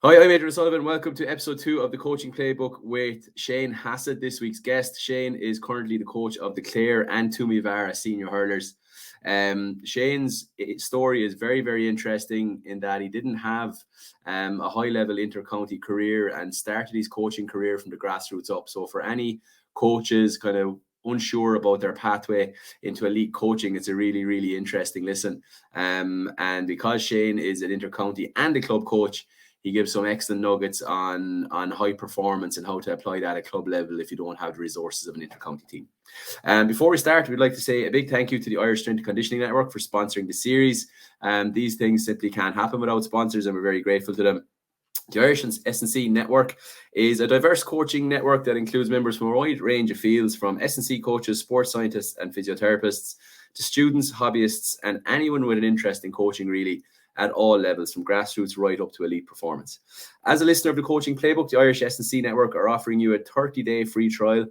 Hi, I'm Adrian O'Sullivan. Welcome to episode 2 of the Coaching Playbook with Shane Hasset. This week's guest, Shane, is currently the coach of the Clare and Toomevara senior hurlers. Shane's story is very, very interesting in that he didn't have a high-level inter-county career and started his coaching career from the grassroots up. So for any coaches kind of unsure about their pathway into elite coaching, it's a really, really interesting listen. And because Shane is an inter-county and a club coach, he gives some excellent nuggets on high performance and how to apply that at club level if you don't have the resources of an inter-county team. Before we start, we'd like to say a big thank you to the Irish Strength and Conditioning Network for sponsoring the series. These things simply can't happen without sponsors, and we're very grateful to them. The Irish S&C Network is a diverse coaching network that includes members from a wide range of fields, from S&C coaches, sports scientists and physiotherapists, to students, hobbyists, and anyone with an interest in coaching, really, at all levels, from grassroots right up to elite performance. As a listener of the Coaching Playbook, the Irish S&C Network are offering you a 30-day free trial.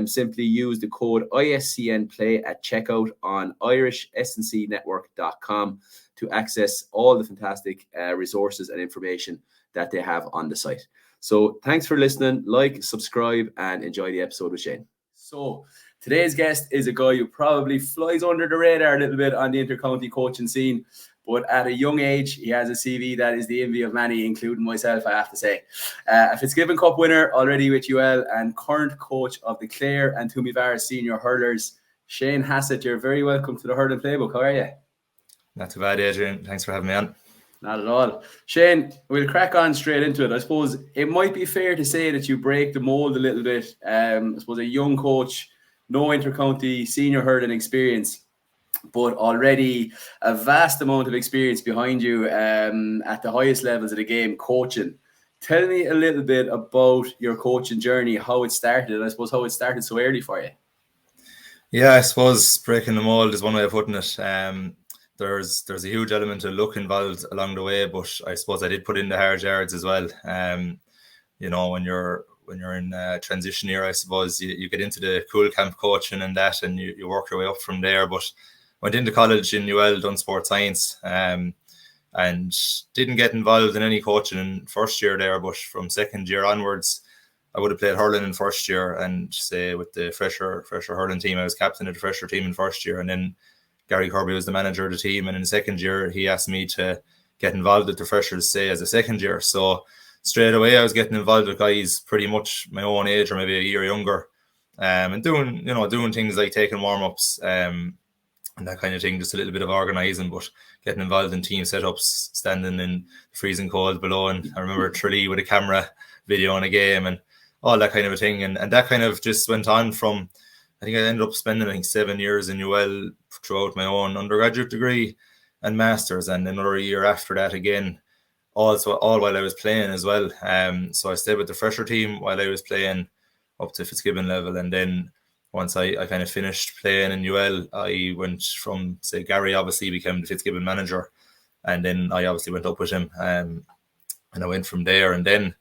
Simply use the code ISCNPLAY at checkout on irishsncnetwork.com to access all the fantastic resources and information that they have on the site. So thanks for listening. Like, subscribe, and enjoy the episode with Shane. So today's guest is a guy who probably flies under the radar a little bit on the inter-county coaching scene. But at a young age, he has a CV that is the envy of many, including myself, I have to say. A Fitzgibbon Cup winner already with UL and current coach of the Clare and Toomevara senior hurlers. Shane Hasset, you're very welcome to the Hurling Playbook. How are you? Not too bad, Adrian. Thanks for having me on. Not at all. Shane, we'll crack on straight into it. I suppose it might be fair to say that you break the mold a little bit. I suppose a young coach, no inter-county senior hurling experience, but already a vast amount of experience behind you at the highest levels of the game, coaching. Tell me a little bit about your coaching journey, how it started, and I suppose how it started so early for you. Yeah, I suppose breaking the mold is one way of putting it. There's a huge element of luck involved along the way, but I suppose I did put in the hard yards as well. You know, when you're in transition year, I suppose you get into the cool camp coaching and that, and you work your way up from there. But went into college in UL, done sports science, and didn't get involved in any coaching in first year there. But from second year onwards, I would have played hurling in first year, and say with the fresher hurling team, I was captain of the fresher team in first year, and then Gary Kirby was the manager of the team. And in the second year, he asked me to get involved with the freshers, say, as a second year. So straight away, I was getting involved with guys pretty much my own age or maybe a year younger, and doing things like taking warm-ups, and that kind of thing, just a little bit of organising, but getting involved in team setups, standing in the freezing cold below. And I remember Tralee with a camera video on a game and all that kind of a thing. And that kind of just went on from, I think I ended up spending 7 years in UL throughout my own undergraduate degree and masters, and another year after that again, all while I was playing as well. So I stayed with the fresher team while I was playing up to Fitzgibbon level, and then once I kind of finished playing in UL, I went from, say, Gary obviously became the Fitzgibbon manager, and then I obviously went up with him, and I went from there. And then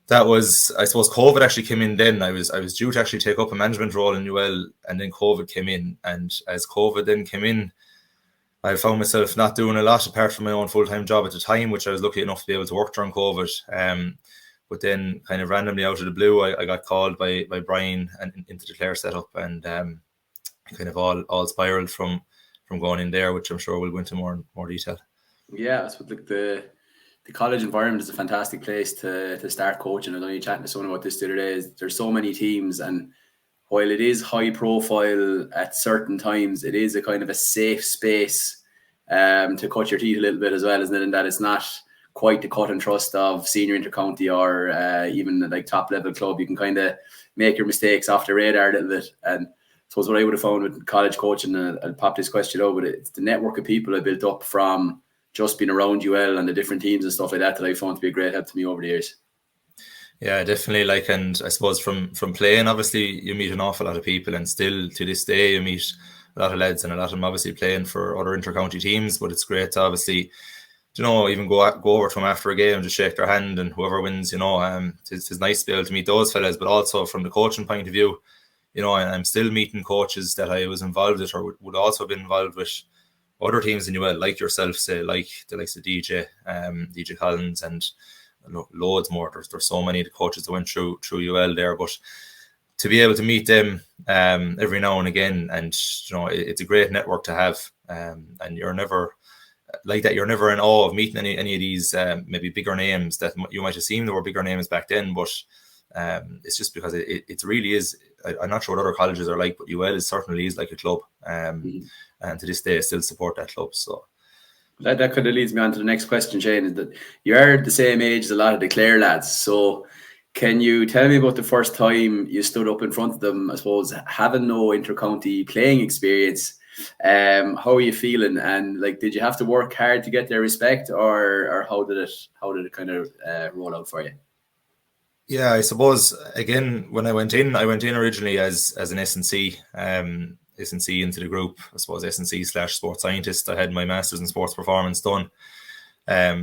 that was, I suppose, COVID actually came in then. I was due to actually take up a management role in UL, and then COVID came in. And as COVID then came in, I found myself not doing a lot apart from my own full-time job at the time, which I was lucky enough to be able to work during COVID. But then kind of randomly out of the blue, I got called by Brian and into the Clare setup, and kind of all spiraled from going in there, which I'm sure we'll go into more detail. Yeah, that's what the college environment is a fantastic place to start coaching. I was only chatting to someone about this the other day. There's so many teams, and while it is high profile at certain times, it is a kind of a safe space to cut your teeth a little bit as well, isn't it? And that it's not quite the cut and trust of senior intercounty or even like top level club. You can kind of make your mistakes off the radar a little bit. And I suppose what I would have found with college coaching, I'll pop this question out, but it's the network of people I built up from just being around UL and the different teams and stuff like that I found to be a great help to me over the years. Yeah, definitely. And I suppose from playing, obviously you meet an awful lot of people, and still to this day you meet a lot of lads, and a lot of them obviously playing for other intercounty teams. But it's great to obviously, even go over to them after a game, just shake their hand, and whoever wins, it's nice to be able to meet those fellas. But also from the coaching point of view, I'm still meeting coaches that I was involved with or would also have been involved with other teams in UL, like yourself, say, like the likes of DJ Collins and loads more. There's so many of the coaches that went through UL there, but to be able to meet them every now and again, and it's a great network to have, and you're never like that. You're never in awe of meeting any of these maybe bigger names that you might have seen. There were bigger names back then, but it's just because it really is. I'm not sure what other colleges are like, but UL certainly is like a club, and to this day I still support that club. So that kind of leads me on to the next question, Shane, is that you are the same age as a lot of the Clare lads. So can you tell me about the first time you stood up in front of them, I suppose, having no inter-county playing experience? How are you feeling? And like, did you have to work hard to get their respect, or how did it kind of roll out for you? Yeah, I suppose again when I went in originally as an S&C into the group. I suppose S&C/sports scientist. I had my masters in sports performance done,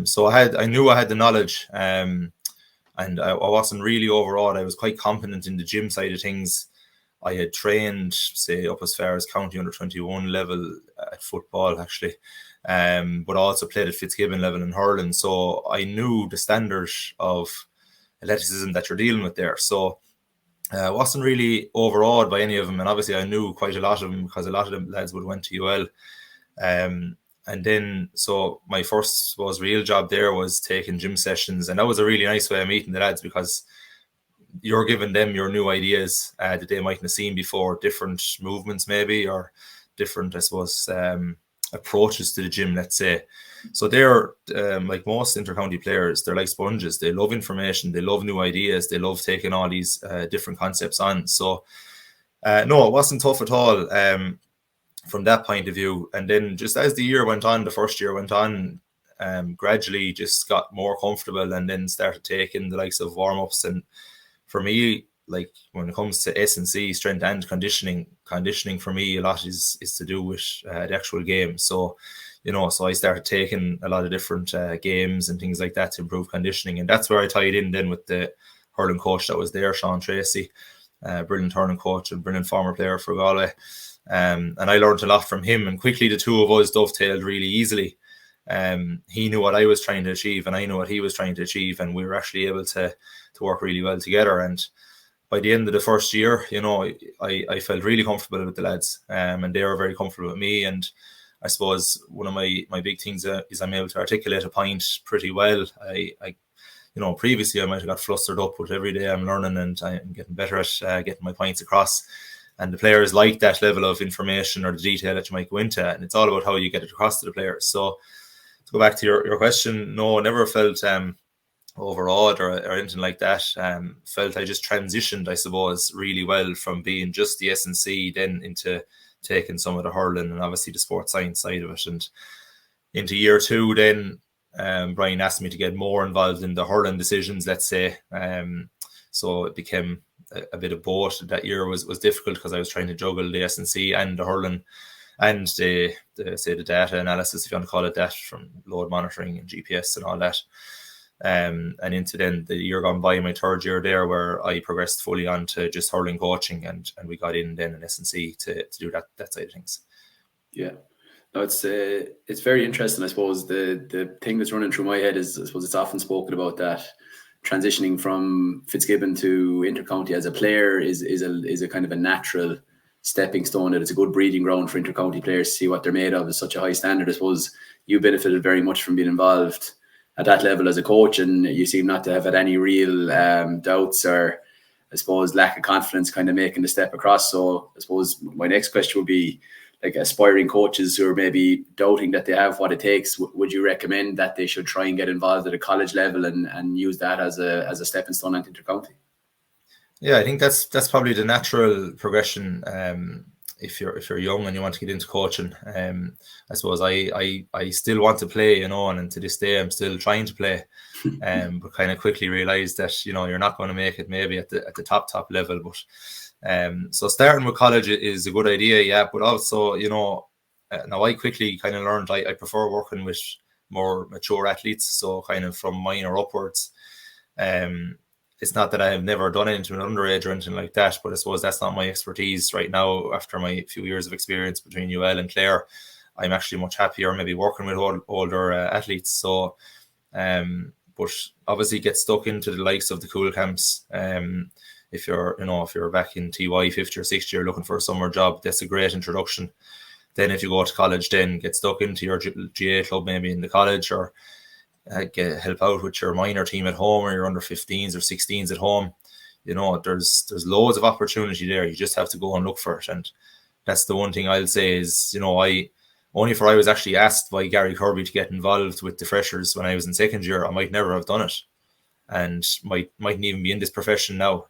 so I knew I had the knowledge, and I wasn't really overawed. I was quite confident in the gym side of things. I had trained, say, up as far as county under-21 level at football, actually, but also played at Fitzgibbon level in hurling. So I knew the standard of athleticism that you're dealing with there. So I wasn't really overawed by any of them. And obviously I knew quite a lot of them because a lot of them lads would have went to UL. And then, so my first real job there was taking gym sessions. And that was a really nice way of meeting the lads, because you're giving them your new ideas that they mightn't have seen before, different movements maybe, or different, I suppose, approaches to the gym, let's say. So they're like most inter-county players, they're like sponges. They love information, they love new ideas, they love taking all these different concepts on. So no, it wasn't tough at all from that point of view. And then just as the year went on, the first year went on, gradually just got more comfortable, and then started taking the likes of warm-ups. And for me, like when it comes to S&C, strength and conditioning for me, a lot is to do with the actual game. So, so I started taking a lot of different games and things like that to improve conditioning. And that's where I tied in then with the hurling coach that was there, Sean Tracy, brilliant hurling coach and brilliant former player for Galway. And I learned a lot from him, and quickly the two of us dovetailed really easily. He knew what I was trying to achieve, and I knew what he was trying to achieve, and we were actually able to work really well together. And by the end of the first year, I felt really comfortable with the lads, and they were very comfortable with me. And I suppose one of my big things is I'm able to articulate a point pretty well. I previously I might have got flustered up, but every day I'm learning and I'm getting better at getting my points across. And the players like that level of information or the detail that you might go into, and it's all about how you get it across to the players. So to go back to your question, no, I never felt overawed or anything like that. Felt I just transitioned, I suppose, really well from being just the S&C then into taking some of the hurling and obviously the sports science side of it. And into year two then, Brian asked me to get more involved in the hurling decisions, let's say. So it became a bit of both. That year was difficult because I was trying to juggle the S&C and the hurling and the data analysis, if you want to call it that, from load monitoring and GPS and all that. And into then the year gone by, my third year there, where I progressed fully on to just hurling coaching, and we got in then an S&C to do that side of things. Yeah. No, it's very interesting. I suppose the thing that's running through my head is, I suppose it's often spoken about that transitioning from Fitzgibbon to intercounty as a player is a kind of a natural stepping stone, that it's a good breeding ground for intercounty players to see what they're made of. It's such a high standard. I suppose you benefited very much from being involved at that level as a coach, and you seem not to have had any real doubts or, I suppose, lack of confidence kind of making the step across. So I suppose my next question would be, like, aspiring coaches who are maybe doubting that they have what it takes, would you recommend that they should try and get involved at a college level and use that as a stepping stone into intercounty? Yeah, I think that's probably the natural progression. If you're young and you want to get into coaching, I suppose I still want to play, and to this day I'm still trying to play, but kind of quickly realised that you're not going to make it maybe at the top level. But so starting with college is a good idea, yeah. But also, now I quickly kind of learned I prefer working with more mature athletes, so kind of from minor upwards. It's not that I have never done anything with underage or anything like that, but I suppose that's not my expertise right now. After my few years of experience between UL and Clare, I'm actually much happier maybe working with older athletes. So But obviously get stuck into the likes of the cool camps. If you're back in TY 5th or 6th year looking for a summer job, that's a great introduction. Then if you go to college, then get stuck into your GA club maybe in the college, or help out with your minor team at home, or your under 15s or 16s at home. There's loads of opportunity there. You just have to go and look for it. And that's the one thing I'll say is, I was actually asked by Gary Kirby to get involved with the freshers when I was in second year, I might never have done it, and mightn't even be in this profession now.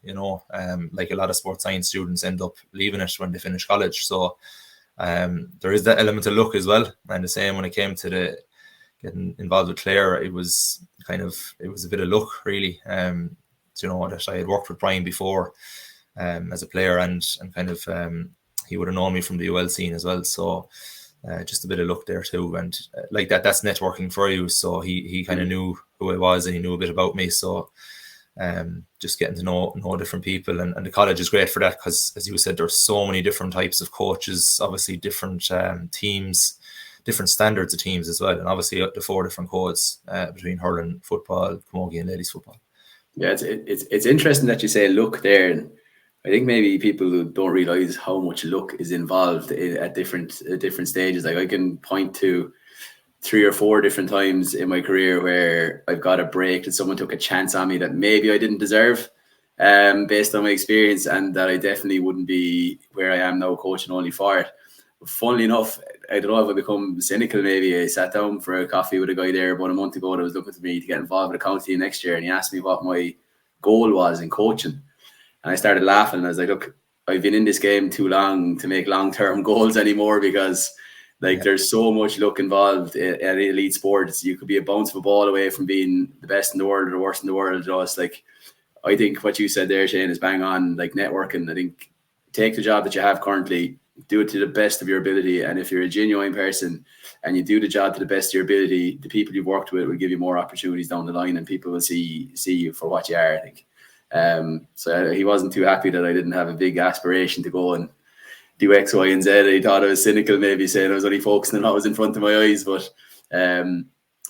Like a lot of sports science students end up leaving it when they finish college. So there is that element of luck as well. And the same when it came to the getting involved with Clare, it was a bit of luck really. That I had worked with Brian before as a player, and kind of he would have known me from the UL scene as well. So just a bit of luck there too. And like that's networking for you. So he kind of knew who I was, and he knew a bit about me. So just getting to know different people, and the college is great for that, because as you said, there's so many different types of coaches, obviously different teams, different standards of teams as well, and obviously the 4 different codes between hurling, football, camogie and ladies football. Yeah, it's interesting that you say luck there, and I think maybe people who don't realise how much luck is involved at different stages. Like I can point to 3 or 4 different times in my career where I've got a break that someone took a chance on me that maybe I didn't deserve, based on my experience, and that I definitely wouldn't be where I am now coaching only for it. But funnily enough, I don't know if I become cynical. Maybe I sat down for a coffee with a guy there about a month ago that was looking for me to get involved with a county team next year, and he asked me what my goal was in coaching, and I started laughing. And I was like, look, I've been in this game too long to make long-term goals anymore, because there's so much luck involved at elite sports. You could be a bounce of a ball away from being the best in the world or the worst in the world. It's like, I think what you said there, Shane, is bang on. Like networking, I think take the job that you have currently, do it to the best of your ability. And if you're a genuine person and you do the job to the best of your ability, the people you've worked with will give you more opportunities down the line, and people will see you for what you are, I think. So he wasn't too happy that I didn't have a big aspiration to go and do X, Y, and Z. He thought I was cynical, maybe saying I was only focusing on what was in front of my eyes. But I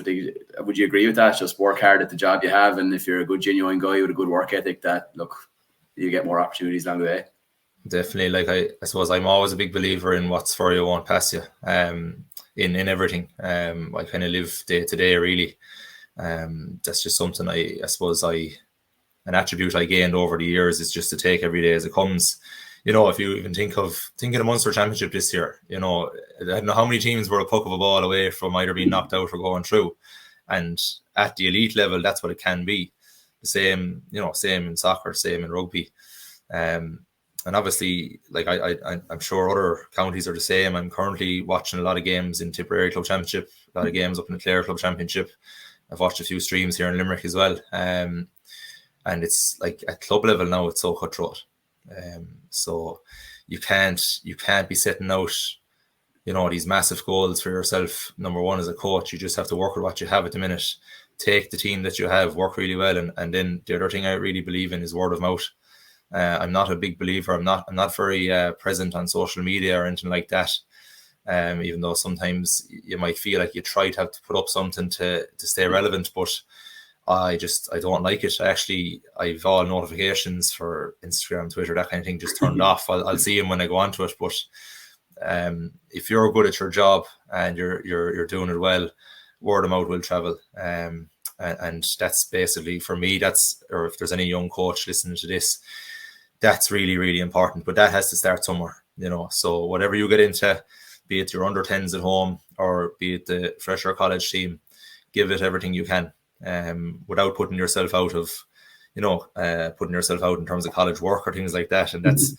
think, would you agree with that? Just work hard at the job you have, and if you're a good, genuine guy with a good work ethic, that you get more opportunities along the way. Definitely. Like I suppose I'm always a big believer in what's for you won't pass you. In everything. I kind of live day to day really. That's just something I suppose an attribute I gained over the years is just to take every day as it comes. If you even think of the Munster Championship this year, I don't know how many teams were a puck of a ball away from either being knocked out or going through. And at the elite level, that's what it can be. The same, same in soccer, same in rugby. And obviously, like I'm sure other counties are the same. I'm currently watching a lot of games in Tipperary Club Championship, a lot of games up in the Clare Club Championship. I've watched a few streams here in Limerick as well. And it's like at club level now, it's so cutthroat. So you can't be setting out, these massive goals for yourself. Number one, as a coach, you just have to work with what you have at the minute. Take the team that you have, work really well, and then the other thing I really believe in is word of mouth. I'm not a big believer. I'm not very present on social media or anything like that. Even though sometimes you might feel like you try to have to put up something to stay relevant, but I don't like it. I've all notifications for Instagram, Twitter, that kind of thing just turned off. I'll see them when I go onto it. But if you're good at your job and you're doing it well, word of mouth will travel. And that's basically for me. Or if there's any young coach listening to this, that's really, really important. But that has to start somewhere, So whatever you get into, be it your under 10s at home or be it the fresher college team, give it everything you can, without putting yourself out of, putting yourself out in terms of college work or things like that. And that's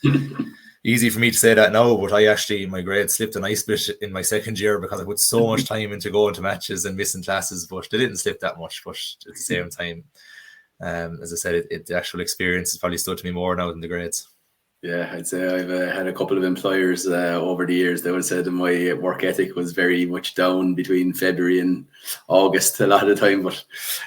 easy for me to say that now, but my grades slipped a nice bit in my second year because I put so much time into going to matches and missing classes, but they didn't slip that much. But at the same time, as I said, the actual experience has probably stood to me more now than the grades. Yeah, I'd say I've had a couple of employers over the years that would have said that my work ethic was very much down between February and August a lot of the time, but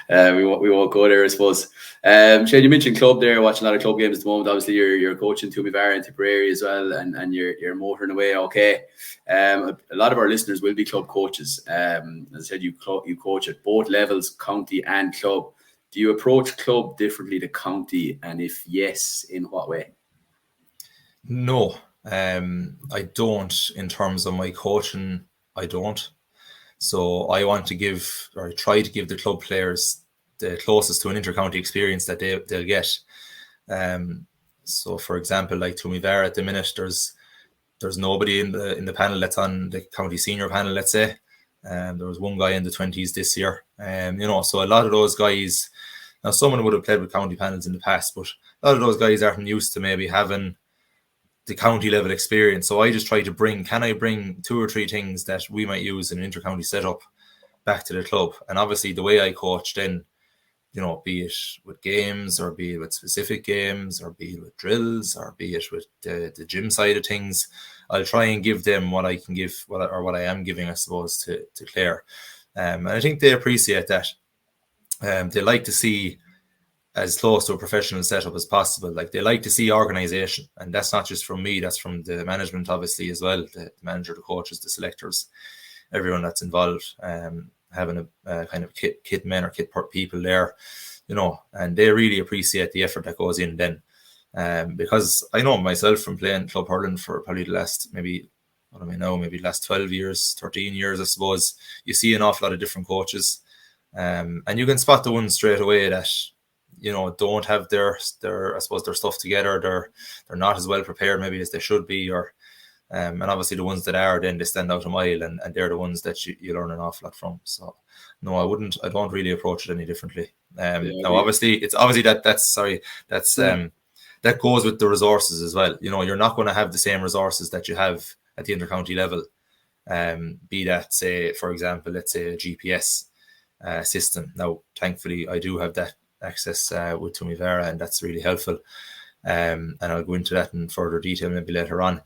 we won't go there, I suppose. Shane, you mentioned club there, watching a lot of club games at the moment. Obviously, you're coaching Toomevara and Tipperary as well, and you're motoring away okay. A lot of our listeners will be club coaches. As I said, you coach at both levels, county and club. do you approach club differently to county? And if yes, in what way? No, I don't. In terms of my coaching, I don't. So I want to give, or I try to give the club players the closest to an inter-county experience that they'll get. So for example, like Toomevara at the minute, there's nobody in the panel that's on the county senior panel, let's say. There was one guy in the 20s this year. So a lot of those guys, now someone would have played with county panels in the past, but a lot of those guys aren't used to maybe having the county level experience. So I just try to bring 2 or 3 things that we might use in an inter-county setup back to the club. And obviously the way I coach then, be it with games, or be it with specific games, or be it with drills, or be it with the gym side of things, I'll try and give them what I can give, what I am giving, I suppose, to Clare. And I think they appreciate that. They like to see as close to a professional setup as possible. Like, they like to see organisation, and that's not just from me, that's from the management, obviously, as well, the manager, the coaches, the selectors, everyone that's involved. Having a kind of kit men or kit people there, and they really appreciate the effort that goes in then. Because I know myself from playing club hurling for probably the last, maybe last 12 years, 13 years, I suppose, you see an awful lot of different coaches. And you can spot the ones straight away that, don't have their I suppose, their stuff together. They're not as well prepared maybe as they should be, or and obviously the ones that are, then they stand out a mile, and they're the ones that you learn an awful lot from. So no, I don't really approach it any differently. Now obviously that goes with the resources as well. You're not going to have the same resources that you have at the inter-county level. Be that, say, for example, let's say a GPS system. Now, thankfully, I do have that access with Toomevara, and that's really helpful. And I'll go into that in further detail maybe later on.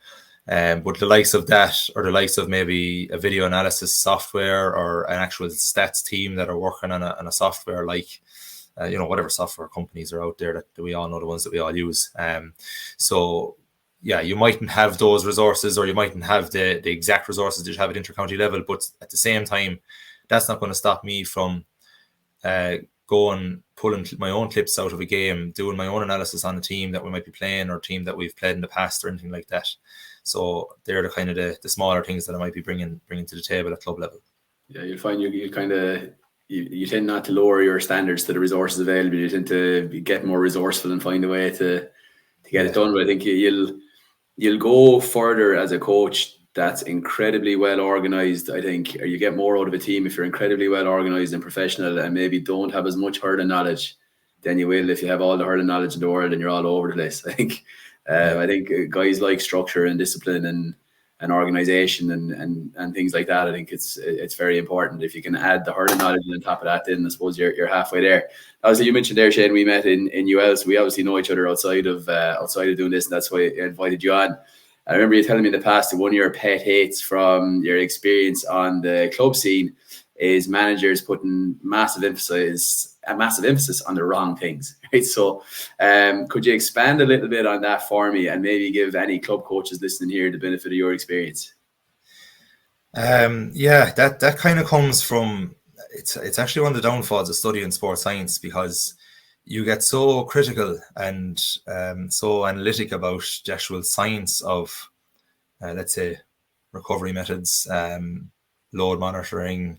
But the likes of that, or the likes of maybe a video analysis software, or an actual stats team that are working on a software like, whatever software companies are out there that we all know, the ones that we all use. So yeah, you mightn't have those resources, or you mightn't have the exact resources that you have at inter-county level, but at the same time, that's not going to stop me from going, pulling my own clips out of a game, doing my own analysis on a team that we might be playing, or a team that we've played in the past, or anything like that. So they're the kind of the smaller things that I might be bringing to the table at club level. Yeah, you'll find you tend not to lower your standards to the resources available. You tend to get more resourceful and find a way to get it done. But I think you'll go further as a coach that's incredibly well organized. I think, or you get more out of a team if you're incredibly well organized and professional, and maybe don't have as much hurling knowledge than you will if you have all the hurling knowledge in the world and you're all over the place. I think guys like structure and discipline and organization and things like that. I think it's very important. If you can add the hurling knowledge on top of that, then I suppose you're halfway there. Obviously, you mentioned there, Shane, we met in UL, so we obviously know each other outside of doing this, and that's why I invited you on. I remember you telling me in the past that one of your pet hates from your experience on the club scene is managers putting massive emphasis on the wrong things. Right? So could you expand a little bit on that for me, and maybe give any club coaches listening here the benefit of your experience? That kind of comes from, it's actually one of the downfalls of studying sports science, because you get so critical and so analytic about the actual science of, let's say, recovery methods, load monitoring,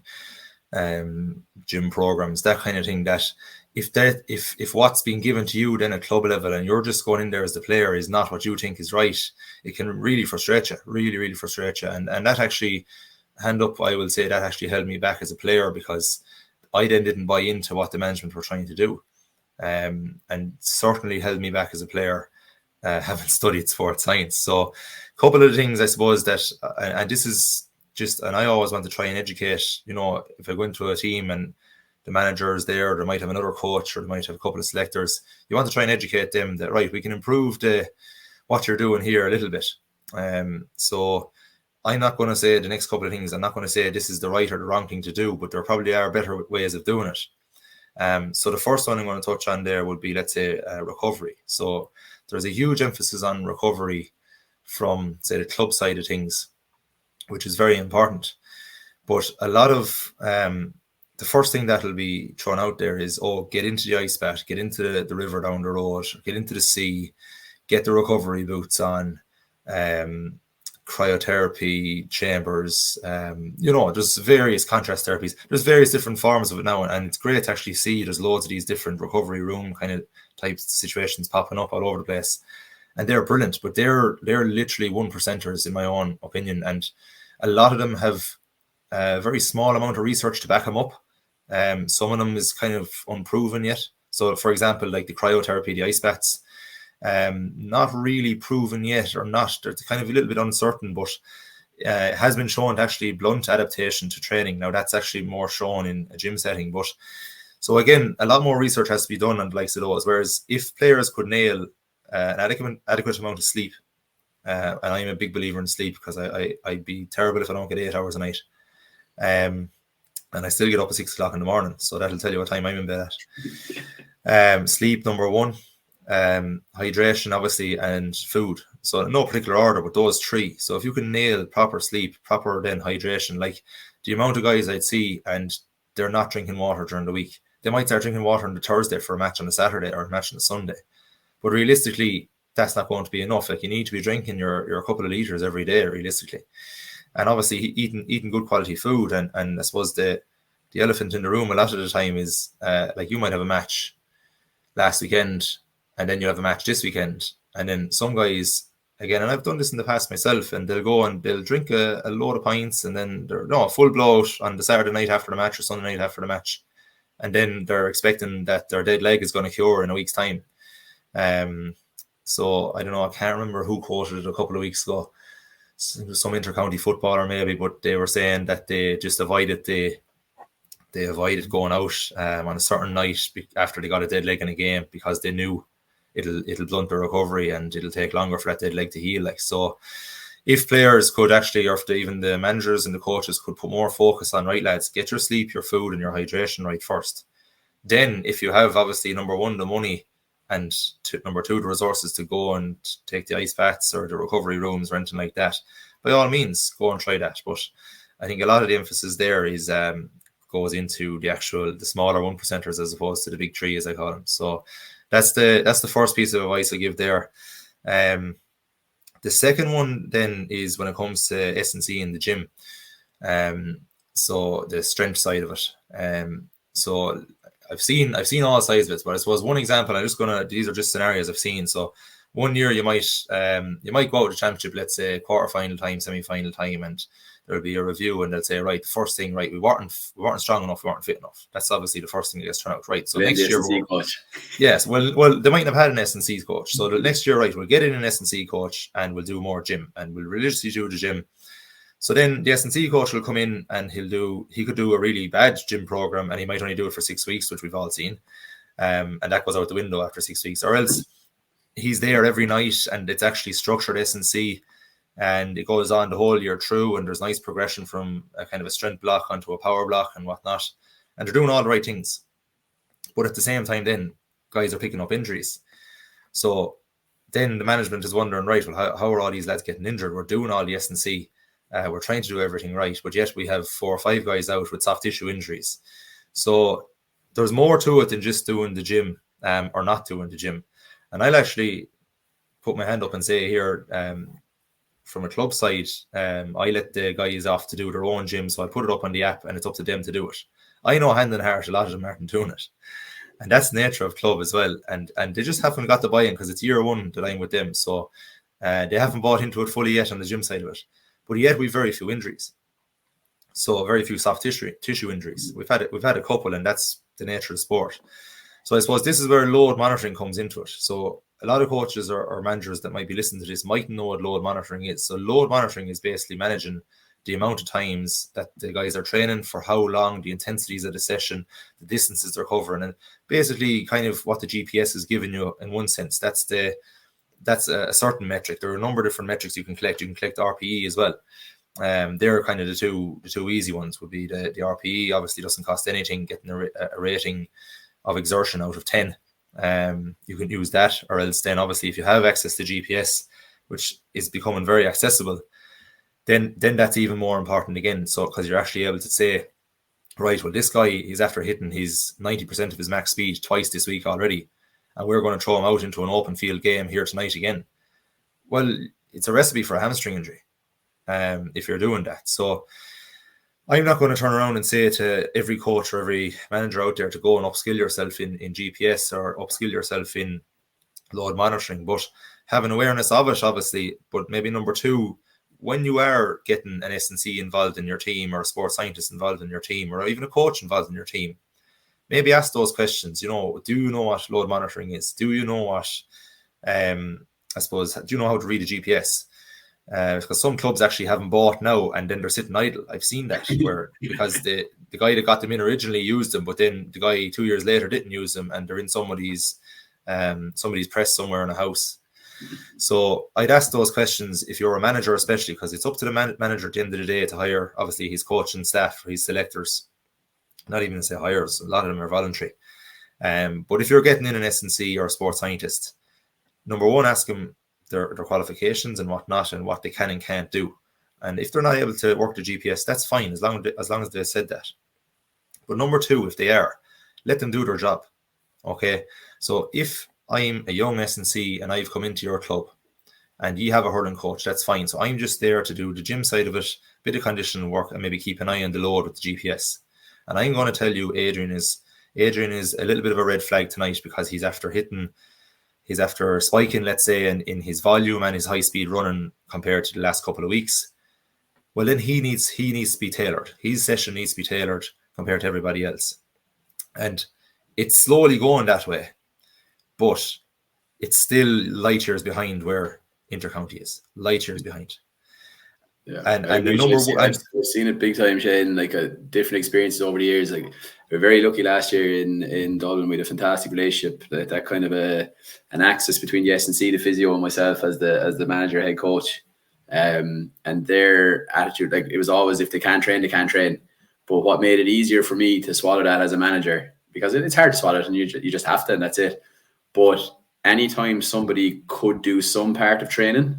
gym programs, that kind of thing, that if what's being given to you then at club level, and you're just going in there as the player, is not what you think is right, it can really frustrate you, really frustrate you. And that actually, hand up, I will say that actually held me back as a player, because I then didn't buy into what the management were trying to do. And certainly held me back as a player, having studied sports science. So a couple of things, I suppose, that, and this is just, and I always want to try and educate, if I go into a team and the manager is there, or they might have another coach, or they might have a couple of selectors, you want to try and educate them that, right, we can improve what you're doing here a little bit. So I'm not going to say the next couple of things, I'm not going to say this is the right or the wrong thing to do, but there probably are better ways of doing it. So the first one I'm going to touch on there would be, let's say, recovery. So there's a huge emphasis on recovery from, say, the club side of things, which is very important. But a lot of the first thing that'll be thrown out there is, get into the ice bath, get into the river down the road, get into the sea, get the recovery boots on, cryotherapy chambers, there's various contrast therapies. There's various different forms of it now, and it's great to actually see there's loads of these different recovery room kind of types of situations popping up all over the place, and they're brilliant. But they're literally 1%ers in my own opinion, and a lot of them have a very small amount of research to back them up. Some of them is kind of unproven yet. So, for example, like the cryotherapy, the ice baths, not really proven yet, or not. They're kind of a little bit uncertain, but it has been shown to actually blunt adaptation to training. Now, that's actually more shown in a gym setting. But so again, a lot more research has to be done on the likes of those. Whereas if players could nail an adequate amount of sleep, and I'm a big believer in sleep, because I'd be terrible if I don't get 8 hours a night. And I still get up at 6 o'clock in the morning, so that'll tell you what time I'm in bed at. Sleep, number one. Hydration, obviously, and food. So no particular order, but those three. So if you can nail proper sleep, proper then hydration, like the amount of guys I'd see, and they're not drinking water during the week. They might start drinking water on the Thursday for a match on a Saturday or a match on a Sunday. But realistically, that's not going to be enough. Like, you need to be drinking your couple of litres every day, realistically. And obviously eating good quality food. And I suppose the elephant in the room a lot of the time is like, you might have a match last weekend, and then you have a match this weekend. And then some guys, again, and I've done this in the past myself, and they'll go and they'll drink a load of pints, and then they're a full blowout on the Saturday night after the match or Sunday night after the match. And then they're expecting that their dead leg is going to cure in a week's time. So I don't know, I can't remember who quoted it a couple of weeks ago. Some inter-county footballer maybe, but they were saying that they just avoided going out on a certain night after they got a dead leg in a game, because they knew it'll blunt the recovery and it'll take longer for that dead leg to heal. Like, so if players could actually, or if even the managers and the coaches could put more focus on, right, lads, get your sleep, your food and your hydration right first. Then if you have, obviously, number one, the money, and number two, the resources to go and take the ice baths or the recovery rooms or anything like that, by all means, go and try that. But I think a lot of the emphasis there is goes into the smaller 1%ers as opposed to the big three, as I call them. So that's the first piece of advice I give there. The second one then is when it comes to S&C in the gym. So the strength side of it. So I've seen all sides of it, but I suppose one example, these are just scenarios I've seen. So 1 year you might go out to championship, let's say quarter-final time, semi-final time, and there'll be a review, and they'll say, right, the first thing, right, we weren't strong enough, we weren't fit enough. That's obviously the first thing that gets thrown out, right? So next year, coach. Yes, well, they might have had an S&C coach. So the next year, right, we'll get in an S&C coach and we'll do more gym, and we'll religiously do the gym. So then the S&C coach will come in and he could do a really bad gym program, and he might only do it for 6 weeks, which we've all seen. And that goes out the window after 6 weeks. Or else he's there every night and it's actually structured S&C, and it goes on the whole year through, and there's nice progression from a kind of a strength block onto a power block and whatnot. And they're doing all the right things. But at the same time, then guys are picking up injuries. So then the management is wondering, right, well, how are all these lads getting injured? We're doing all the S&C. We're trying to do everything right, but yet we have 4 or 5 guys out with soft tissue injuries. So there's more to it than just doing the gym or not doing the gym. And I'll actually put my hand up and say here, from a club side, I let the guys off to do their own gym, so I put it up on the app and it's up to them to do it. I know hand in heart a lot of them aren't doing it. And that's the nature of club as well. And they just haven't got the buy-in because it's year one that I'm with them. So they haven't bought into it fully yet on the gym side of it. But yet we've very few injuries. So very few soft tissue injuries. We've had a couple, and that's the nature of sport. So I suppose this is where load monitoring comes into it. So a lot of coaches or managers that might be listening to this might know what load monitoring is. So load monitoring is basically managing the amount of times that the guys are training, for how long, the intensities of the session, the distances they're covering, and basically kind of what the GPS is giving you in one sense. That's a certain metric. There are a number of different metrics you can collect. You can collect RPE as well. They're kind of the two easy ones. Would be the RPE. Obviously doesn't cost anything. Getting a rating of exertion out of 10. You can use that, or else then obviously if you have access to GPS, which is becoming very accessible, then that's even more important again. So because you're actually able to say, right, well, this guy, he's after hitting his 90% of his max speed twice this week already, and we're going to throw him out into an open field game here tonight again. Well, it's a recipe for a hamstring injury if you're doing that. So I'm not going to turn around and say to every coach or every manager out there to go and upskill yourself in GPS or upskill yourself in load monitoring, but have an awareness of it, obviously. But maybe number two, when you are getting an S&C involved in your team, or a sports scientist involved in your team, or even a coach involved in your team, maybe ask those questions. Do you know what load monitoring is? Do you know what, I suppose, do you know how to read a GPS? Because some clubs actually have them bought now and then they're sitting idle. I've seen that where because the guy that got them in originally used them, but then the guy 2 years later didn't use them, and they're in somebody's press somewhere in a house. So I'd ask those questions if you're a manager, especially, because it's up to the manager at the end of the day to hire, obviously, his coaching staff or his selectors. Not even to say hires, a lot of them are voluntary. But if you're getting in an S&C or a sports scientist, number one, ask them their qualifications and whatnot, and what they can and can't do. And if they're not able to work the GPS, that's fine, as long as they said that. But number two, if they are, let them do their job. Okay, so if I'm a young S&C and I've come into your club and you have a hurling coach, that's fine. So I'm just there to do the gym side of it, bit of conditioning work, and maybe keep an eye on the load with the GPS. And I'm going to tell you, Adrian is a little bit of a red flag tonight, because he's after spiking, let's say, in his volume and his high speed running compared to the last couple of weeks. Well, then he needs to be tailored. His session needs to be tailored compared to everybody else. And it's slowly going that way, but it's still light years behind where intercounty is. Light years behind. Yeah, and the number one, I've seen it big time, Shane. Like different experiences over the years. Like we're very lucky last year in Dublin. We had a fantastic relationship. That kind of an axis between the S&C, the physio, and myself as the manager, head coach. And their attitude, like, it was always, if they can't train, they can't train. But what made it easier for me to swallow that as a manager, because it's hard to swallow it, and you just have to, and that's it. But anytime somebody could do some part of training,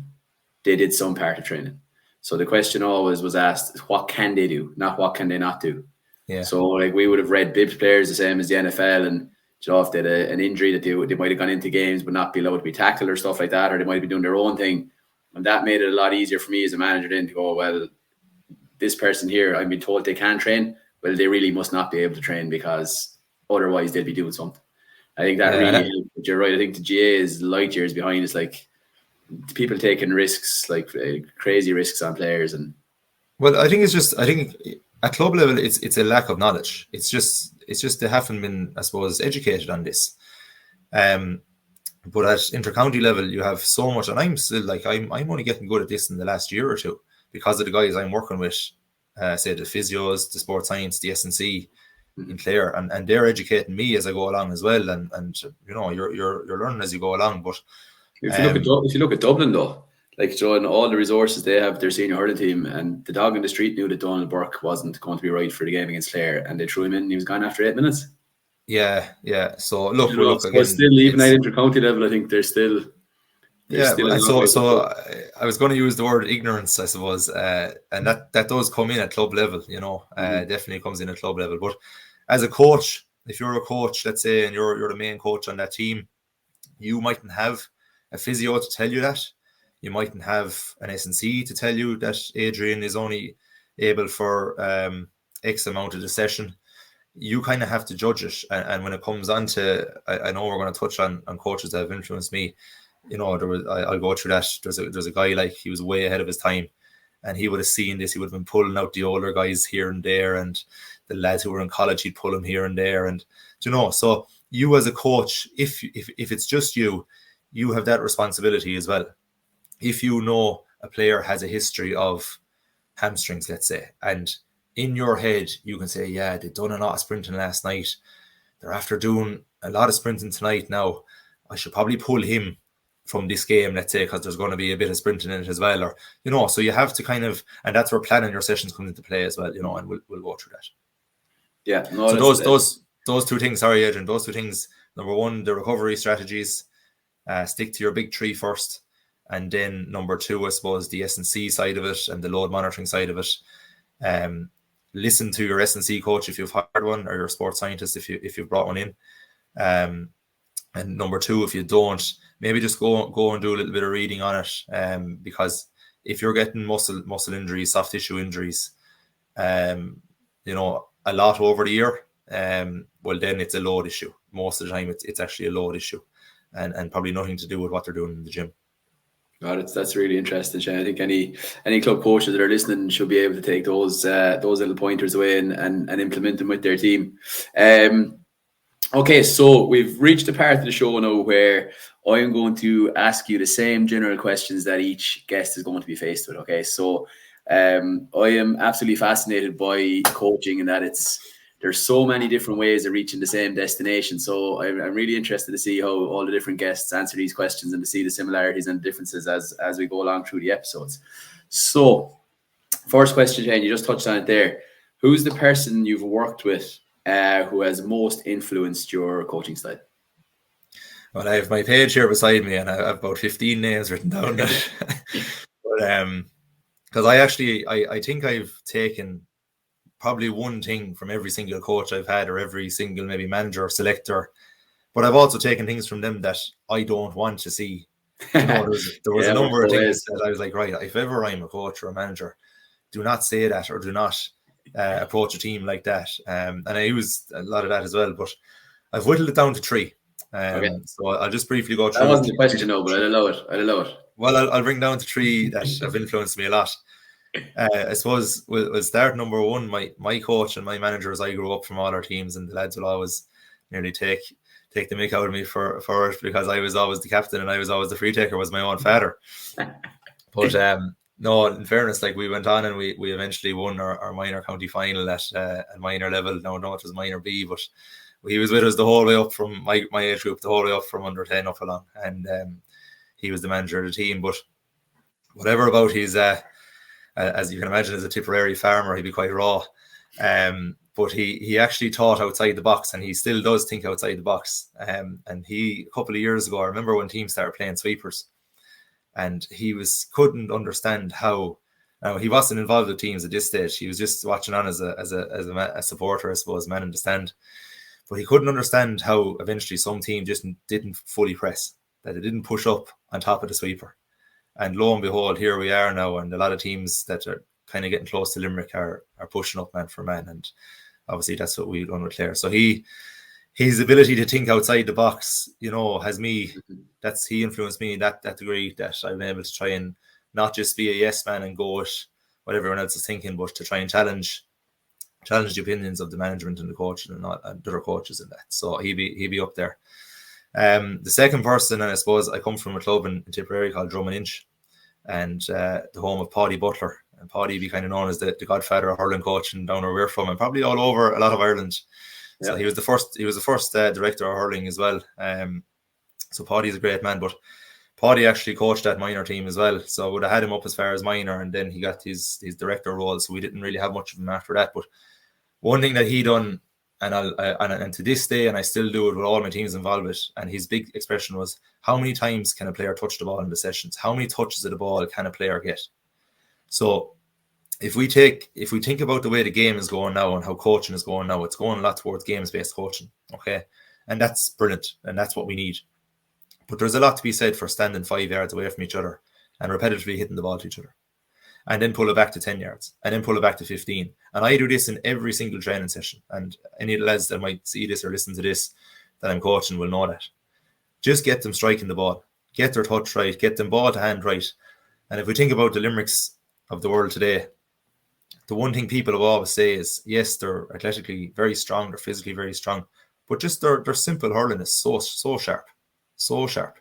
they did some part of training. So the question always was asked, what can they do, not what can they not do? Yeah. So like we would have read bibs players the same as the NFL, and if they had an injury that they might have gone into games but not be allowed to be tackled or stuff like that, or they might be doing their own thing. And that made it a lot easier for me as a manager then to go, well, this person here, I've been told they can train. Well, they really must not be able to train, because otherwise they'd be doing something. I think that really helped. But you're right. I think the GA is light years behind. It's like people taking risks, like crazy risks on players. And well, I think at club level, it's a lack of knowledge. It's just they haven't been, I suppose, educated on this. But at intercounty level, you have so much, and I'm still like, I'm only getting good at this in the last year or two, because of the guys I'm working with, say the physios, the sports science, the S&C in Clare, and they're educating me as I go along as well. And you're learning as you go along. But if you look at Dublin though, like and all the resources they have, their senior hurling team, and the dog in the street knew that Donald Burke wasn't going to be right for the game against Clare, and they threw him in, and he was gone after 8 minutes. Yeah. So look, again, still, even at intercounty level, I think there's still. So I was going to use the word ignorance, I suppose, and that does come in at club level. Definitely comes in at club level. But as a coach, if you're a coach, let's say, and you're the main coach on that team, you mightn't have a physio to tell you that. You mightn't have an S&C to tell you that Adrian is only able for X amount of the session. You kind of have to judge it. And when it comes on to, I know we're going to touch on coaches that have influenced me. I'll go through that. There's a guy, like, he was way ahead of his time, and he would have seen this. He would have been pulling out the older guys here and there, and the lads who were in college, he'd pull them here and there. And so you as a coach, if it's just you have that responsibility as well. If you know a player has a history of hamstrings, let's say, and in your head you can say, yeah, they've done a lot of sprinting last night, they're after doing a lot of sprinting tonight, now I should probably pull him from this game, let's say, because there's going to be a bit of sprinting in it as well, or so you have to kind of, and that's where planning your sessions comes into play as well, and we'll go through that. Yeah, no, so those two things, sorry Adrian, those two things, number one, the recovery strategies, stick to your big three first, and then number two, I suppose, the S&C side of it and the load monitoring side of it. listen to your S&C coach if you've hired one, or your sports scientist if you've brought one in. And number two, if you don't, maybe just go and do a little bit of reading on it. Because if you're getting muscle injuries, soft tissue injuries, you know, a lot over the year, well, then it's a load issue. Most of the time, it's actually a load issue, and probably nothing to do with what they're doing in the gym. God, that's really interesting, Shane. I think any club coaches that are listening should be able to take those little pointers away and implement them with their team. Okay, so we've reached the part of the show now where I am going to ask you the same general questions that each guest is going to be faced with. Okay, so I am absolutely fascinated by coaching, and that there's so many different ways of reaching the same destination. So I'm really interested to see how all the different guests answer these questions and to see the similarities and differences as we go along through the episodes. So first question, Shane, you just touched on it there. Who's the person you've worked with who has most influenced your coaching style? Well, I have my page here beside me, and I have about 15 names written down. But because I think I've taken probably one thing from every single coach I've had, or every single maybe manager or selector, but I've also taken things from them that I don't want to see. You know, there was a number of things that I was like, right, if ever I'm a coach or a manager, do not say that, or do not approach a team like that. And I used a lot of that as well, but I've whittled it down to 3. So I'll just briefly go through. That wasn't the question, no, but I'd allow it. Well, I'll bring down to 3 that have influenced me a lot. I suppose we'll start number 1. My coach and my manager, as I grew up from all our teams, and the lads will always nearly take the mick out of me for it, because I was always the captain and I was always the free taker, was my own father. But no, in fairness, like, we went on and we eventually won our minor county final at minor level. No, it was minor B, but he was with us the whole way up from my age group, the whole way up from under 10 up along, and he was the manager of the team. But whatever about his as you can imagine, as a Tipperary farmer, he'd be quite raw. But he actually thought outside the box, and he still does think outside the box. And a couple of years ago, I remember when teams started playing sweepers, and he couldn't understand how. Now, he wasn't involved with teams at this stage. He was just watching on as a supporter, I suppose, man in the stand. But he couldn't understand how eventually some team just didn't fully press, that it didn't push up on top of the sweeper. And lo and behold, here we are now, and a lot of teams that are kind of getting close to Limerick are pushing up man for man, and obviously that's what we've done with Clare. So his ability to think outside the box, you know, he influenced me in that degree, that I've been able to try and not just be a yes man and go with what everyone else is thinking, but to try and challenge the opinions of the management and the coach and other coaches in that. So he'd be up there. The second person, and I suppose I come from a club in Tipperary called Drum and Inch, and the home of Paddy Butler. And Paddy be kind of known as the godfather of hurling coaching down where we're from, and probably all over a lot of Ireland. Yeah. So he was the first director of hurling as well. So Paddy's a great man, but Paddy actually coached that minor team as well. So I would have had him up as far as minor, and then he got his director role. So we didn't really have much of him after that. But one thing that he done, and to this day, and I still do it with all my teams involved with, and his big expression was, how many times can a player touch the ball in the sessions? How many touches of the ball can a player get? So if we think about the way the game is going now and how coaching is going now, it's going a lot towards games-based coaching, okay? And that's brilliant, and that's what we need. But there's a lot to be said for standing 5 yards away from each other and repetitively hitting the ball to each other, and then pull it back to 10 yards, and then pull it back to 15. And I do this in every single training session. And any of the lads that might see this or listen to this that I'm coaching will know that. Just get them striking the ball. Get their touch right. Get them ball to hand right. And if we think about the Limericks of the world today, the one thing people will always say is, yes, they're athletically very strong, they're physically very strong, but just their simple hurling is so sharp. So sharp.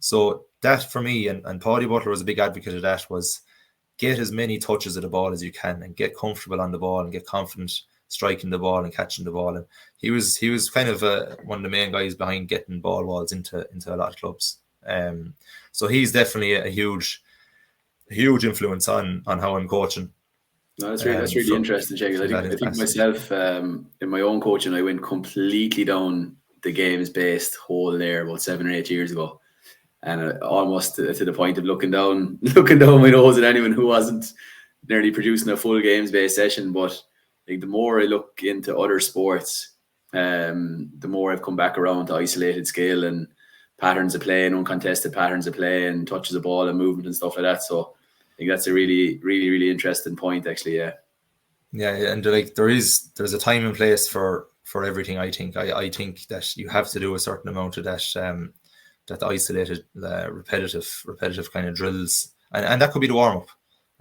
So that for me, and Paddy Butler was a big advocate of that, was get as many touches of the ball as you can and get comfortable on the ball and get confident striking the ball and catching the ball. And he was kind of one of the main guys behind getting ball walls into a lot of clubs. So he's definitely a huge influence on how I'm coaching. No, that's really interesting, Shane. I think myself, in my own coaching, I went completely down the games-based hole there about 7 or 8 years ago. And almost to the point of looking down my nose at anyone who wasn't nearly producing a full games-based session. But like the more I look into other sports, the more I've come back around to isolated skill and patterns of play and uncontested patterns of play and touches of ball and movement and stuff like that. So I think that's a really, really, really interesting point, actually. Yeah, and like there's a time and place for everything. I think that you have to do a certain amount of that isolated, repetitive kind of drills, and that could be the warm up.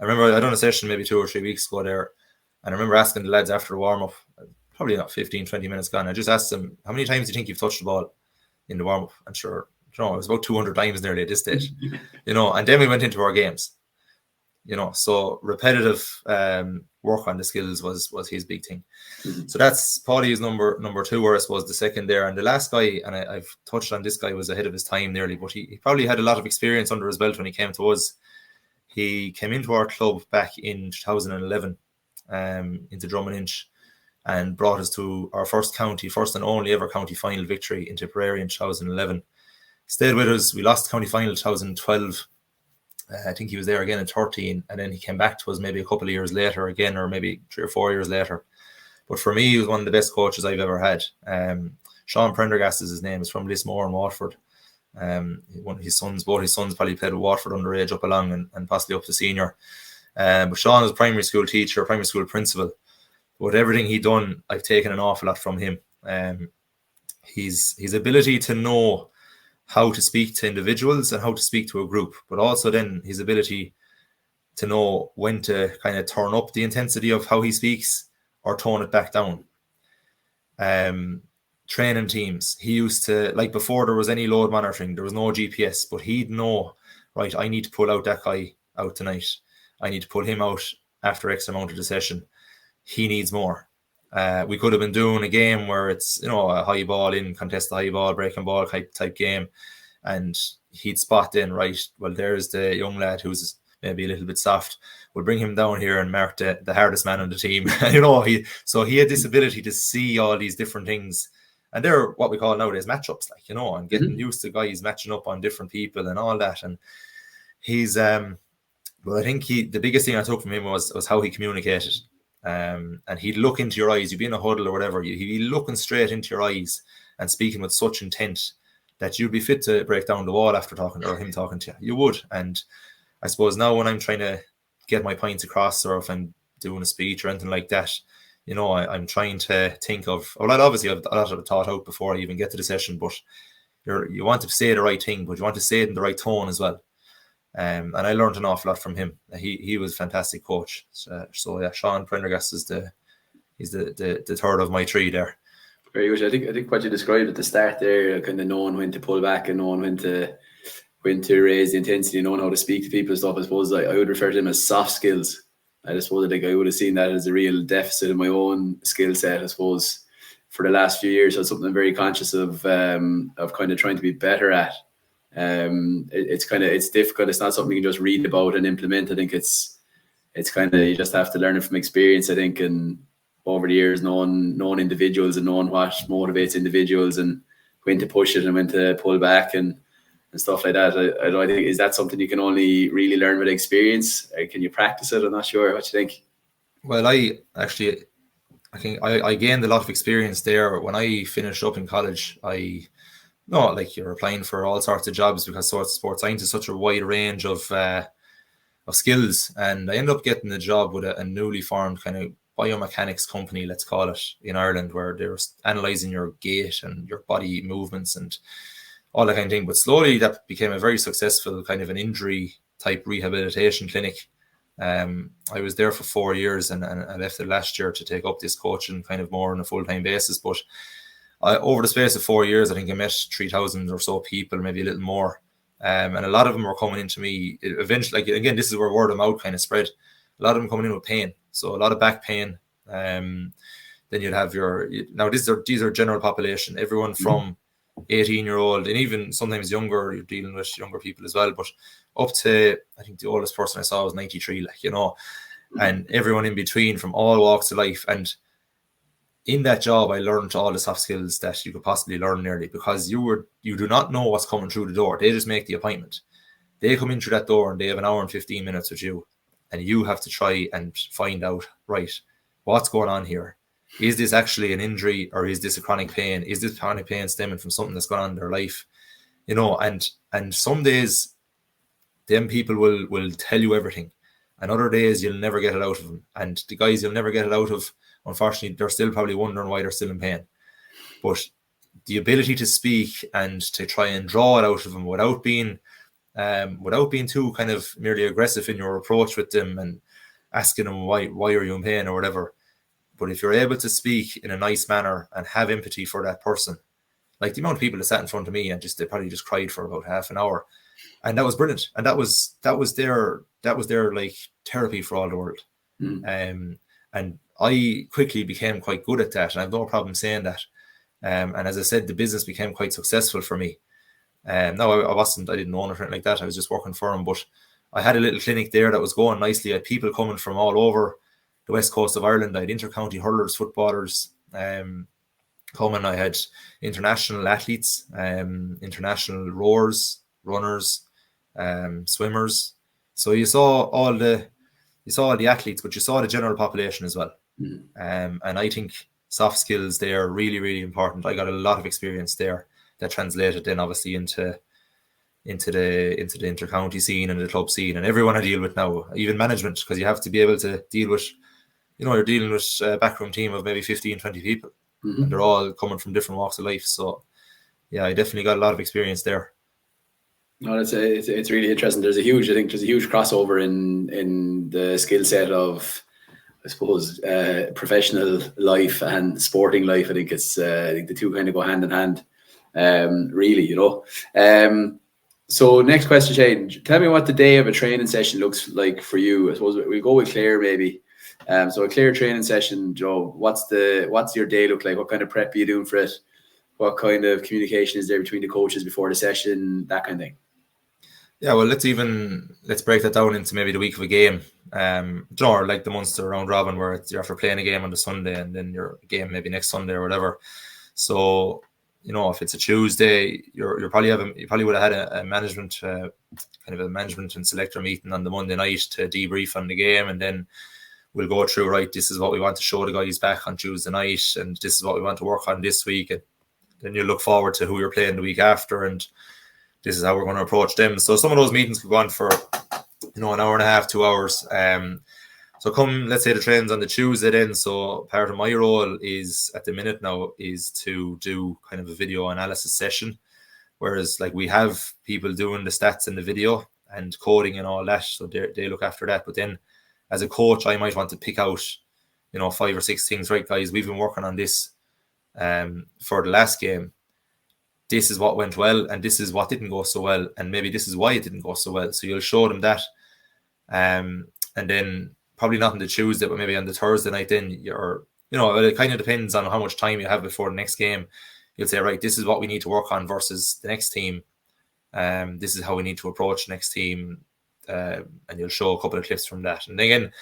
I remember I done a session maybe 2 or 3 weeks ago there, and I remember asking the lads after the warm up, probably not 15-20 minutes gone. I just asked them, how many times do you think you've touched the ball in the warm up? And sure, it was about 200 times nearly at this stage, and then we went into our games, so repetitive work on the skills was his big thing. Mm-hmm. So that's Paudie's number 2, or I suppose the second there. And the last guy, and I've touched on this guy, was ahead of his time nearly, but he probably had a lot of experience under his belt when he came to us. He came into our club back in 2011 into Drummond Inch, and brought us to our first and only ever county final victory in Tipperary in 2011. Stayed with us. We lost the county final in 2012. I think he was there again in 13, and then he came back to us maybe a couple of years later again, or maybe 3 or 4 years later. But for me, he was one of the best coaches I've ever had. Sean Prendergast is his name. He's from Lismore in Waterford. Both his sons probably played with Waterford underage up along and possibly up to senior. But Sean was a primary school teacher, primary school principal. But everything he done, I've taken an awful lot from him. His ability to know how to speak to individuals and how to speak to a group, but also then his ability to know when to kind of turn up the intensity of how he speaks or tone it back down. Training teams, he used to, like before there was any load monitoring, there was no GPS, but he'd know, right, I need to pull out that guy out tonight. I need to pull him out after X amount of the session. He needs more. We could have been doing a game where it's, a high ball in, contest the high ball, breaking ball type game. And he'd spot in, right, well, there's the young lad who's maybe a little bit soft. We'll bring him down here and mark the hardest man on the team. So he had this ability to see all these different things. And they're what we call nowadays matchups, and getting used to guys matching up on different people and all that. And he's, I think the biggest thing I took from him was how he communicated. And he'd look into your eyes, you'd be in a huddle or whatever, he'd be looking straight into your eyes and speaking with such intent that you'd be fit to break down the wall after him talking to you. You would. And I suppose now when I'm trying to get my points across, or if I'm doing a speech or anything like that, I'm trying to think of, obviously I've a lot of it thought out before I even get to the session, but you want to say the right thing, but you want to say it in the right tone as well. And I learned an awful lot from him. He was a fantastic coach. So yeah, Sean Prendergast is the third of my 3 there. Very good. I think what you described at the start there, kind of knowing when to pull back and knowing when to raise the intensity, knowing how to speak to people and stuff. I suppose I would refer to them as soft skills. I suppose I would have seen that as a real deficit in my own skill set, I suppose, for the last few years. So it's something I'm very conscious of kind of trying to be better at. It's difficult. It's not something you can just read about and implement. I think it's kind of, you just have to learn it from experience, I think, and over the years knowing individuals and knowing what motivates individuals and when to push it and when to pull back and stuff like that. I think, is that something you can only really learn with experience? Can you practice it? I'm not sure. What you think? Well, I think I gained a lot of experience there when I finished up in college. You're applying for all sorts of jobs because sports science is such a wide range of skills, and I ended up getting a job with a newly formed kind of biomechanics company, let's call it, in Ireland, where they're analysing your gait and your body movements and all that kind of thing. But slowly that became a very successful kind of an injury type rehabilitation clinic. I was there for 4 years and I left it last year to take up this coaching kind of more on a full-time basis. But over the space of 4 years, I think I met 3,000 or so people, maybe a little more. And a lot of them were coming into me eventually. Again, this is where word of mouth kind of spread. A lot of them coming in with pain. So a lot of back pain. Then you'd have these are general population, everyone from 18-year-old and even sometimes younger. You're dealing with younger people as well, but up to, I think the oldest person I saw was 93, and everyone in between from all walks of life. And in that job, I learned all the soft skills that you could possibly learn nearly, because you do not know what's coming through the door. They just make the appointment. They come in through that door and they have an hour and 15 minutes with you, and you have to try and find out, right, what's going on here? Is this actually an injury, or is this a chronic pain? Is this chronic pain stemming from something that's gone on in their life? You know, and some days them people will tell you everything, and other days you'll never get it out of them. And the guys you'll never get it out of, unfortunately, they're still probably wondering why they're still in pain. But the ability to speak and to try and draw it out of them without being too kind of merely aggressive in your approach with them and asking them why are you in pain or whatever. But if you're able to speak in a nice manner and have empathy for that person, like the amount of people that sat in front of me and they probably just cried for about half an hour, and that was brilliant, and that was their like therapy for all the world. And I quickly became quite good at that, and I have no problem saying that. And as I said, the business became quite successful for me. No, I didn't own it or anything like that. I was just working for him, but I had a little clinic there that was going nicely. I had people coming from all over the west coast of Ireland. I had inter-county hurlers, footballers coming. I had international athletes, international rowers, runners, swimmers. So you saw all the athletes, but you saw the general population as well. And I think soft skills there are really, really important. I got a lot of experience there that translated then obviously into the inter-county scene and the club scene and everyone I deal with now, even management, because you have to be able to deal with, you know, you're dealing with a backroom team of maybe 15, 20 people, and they're all coming from different walks of life. So yeah, I definitely got a lot of experience there. No, it's really interesting. I think there's a huge crossover in the skill set of, I suppose, professional life and sporting life. I think the two kind of go hand in hand, really, you know. So next question, Shane, tell me what the day of a training session looks like for you. I suppose we'll go with Clare maybe. So a Clare training session, Joe, what's your day look like? What kind of prep are you doing for it? What kind of communication is there between the coaches before the session, that kind of thing? Yeah, well, let's break that down into maybe the week of a game. Or like the Munster round robin, where you're after playing a game on the Sunday and then your game maybe next Sunday or whatever. So, you know, if it's a Tuesday, you probably would have had a management kind of a management and selector meeting on the Monday night to debrief on the game, and then we'll go through, right, this is what we want to show the guys back on Tuesday night, and this is what we want to work on this week, and then you look forward to who you're playing the week after, and this is how we're going to approach them. So some of those meetings could go on for, you know, an hour and a half, 2 hours. So come, let's say the training's on the Tuesday then. So part of my role is at the minute now is to do kind of a video analysis session. Whereas like we have people doing the stats in the video and coding and all that. So they look after that. But then as a coach, I might want to pick out, you know, 5 or 6 things. Right, guys, we've been working on this for the last game. This is what went well, and this is what didn't go so well, and maybe this is why it didn't go so well. So you'll show them that, and then probably not on the Tuesday, but maybe on the Thursday night. Then it kind of depends on how much time you have before the next game. You'll say, right, this is what we need to work on versus the next team. This is how we need to approach the next team, and you'll show a couple of clips from that. And again,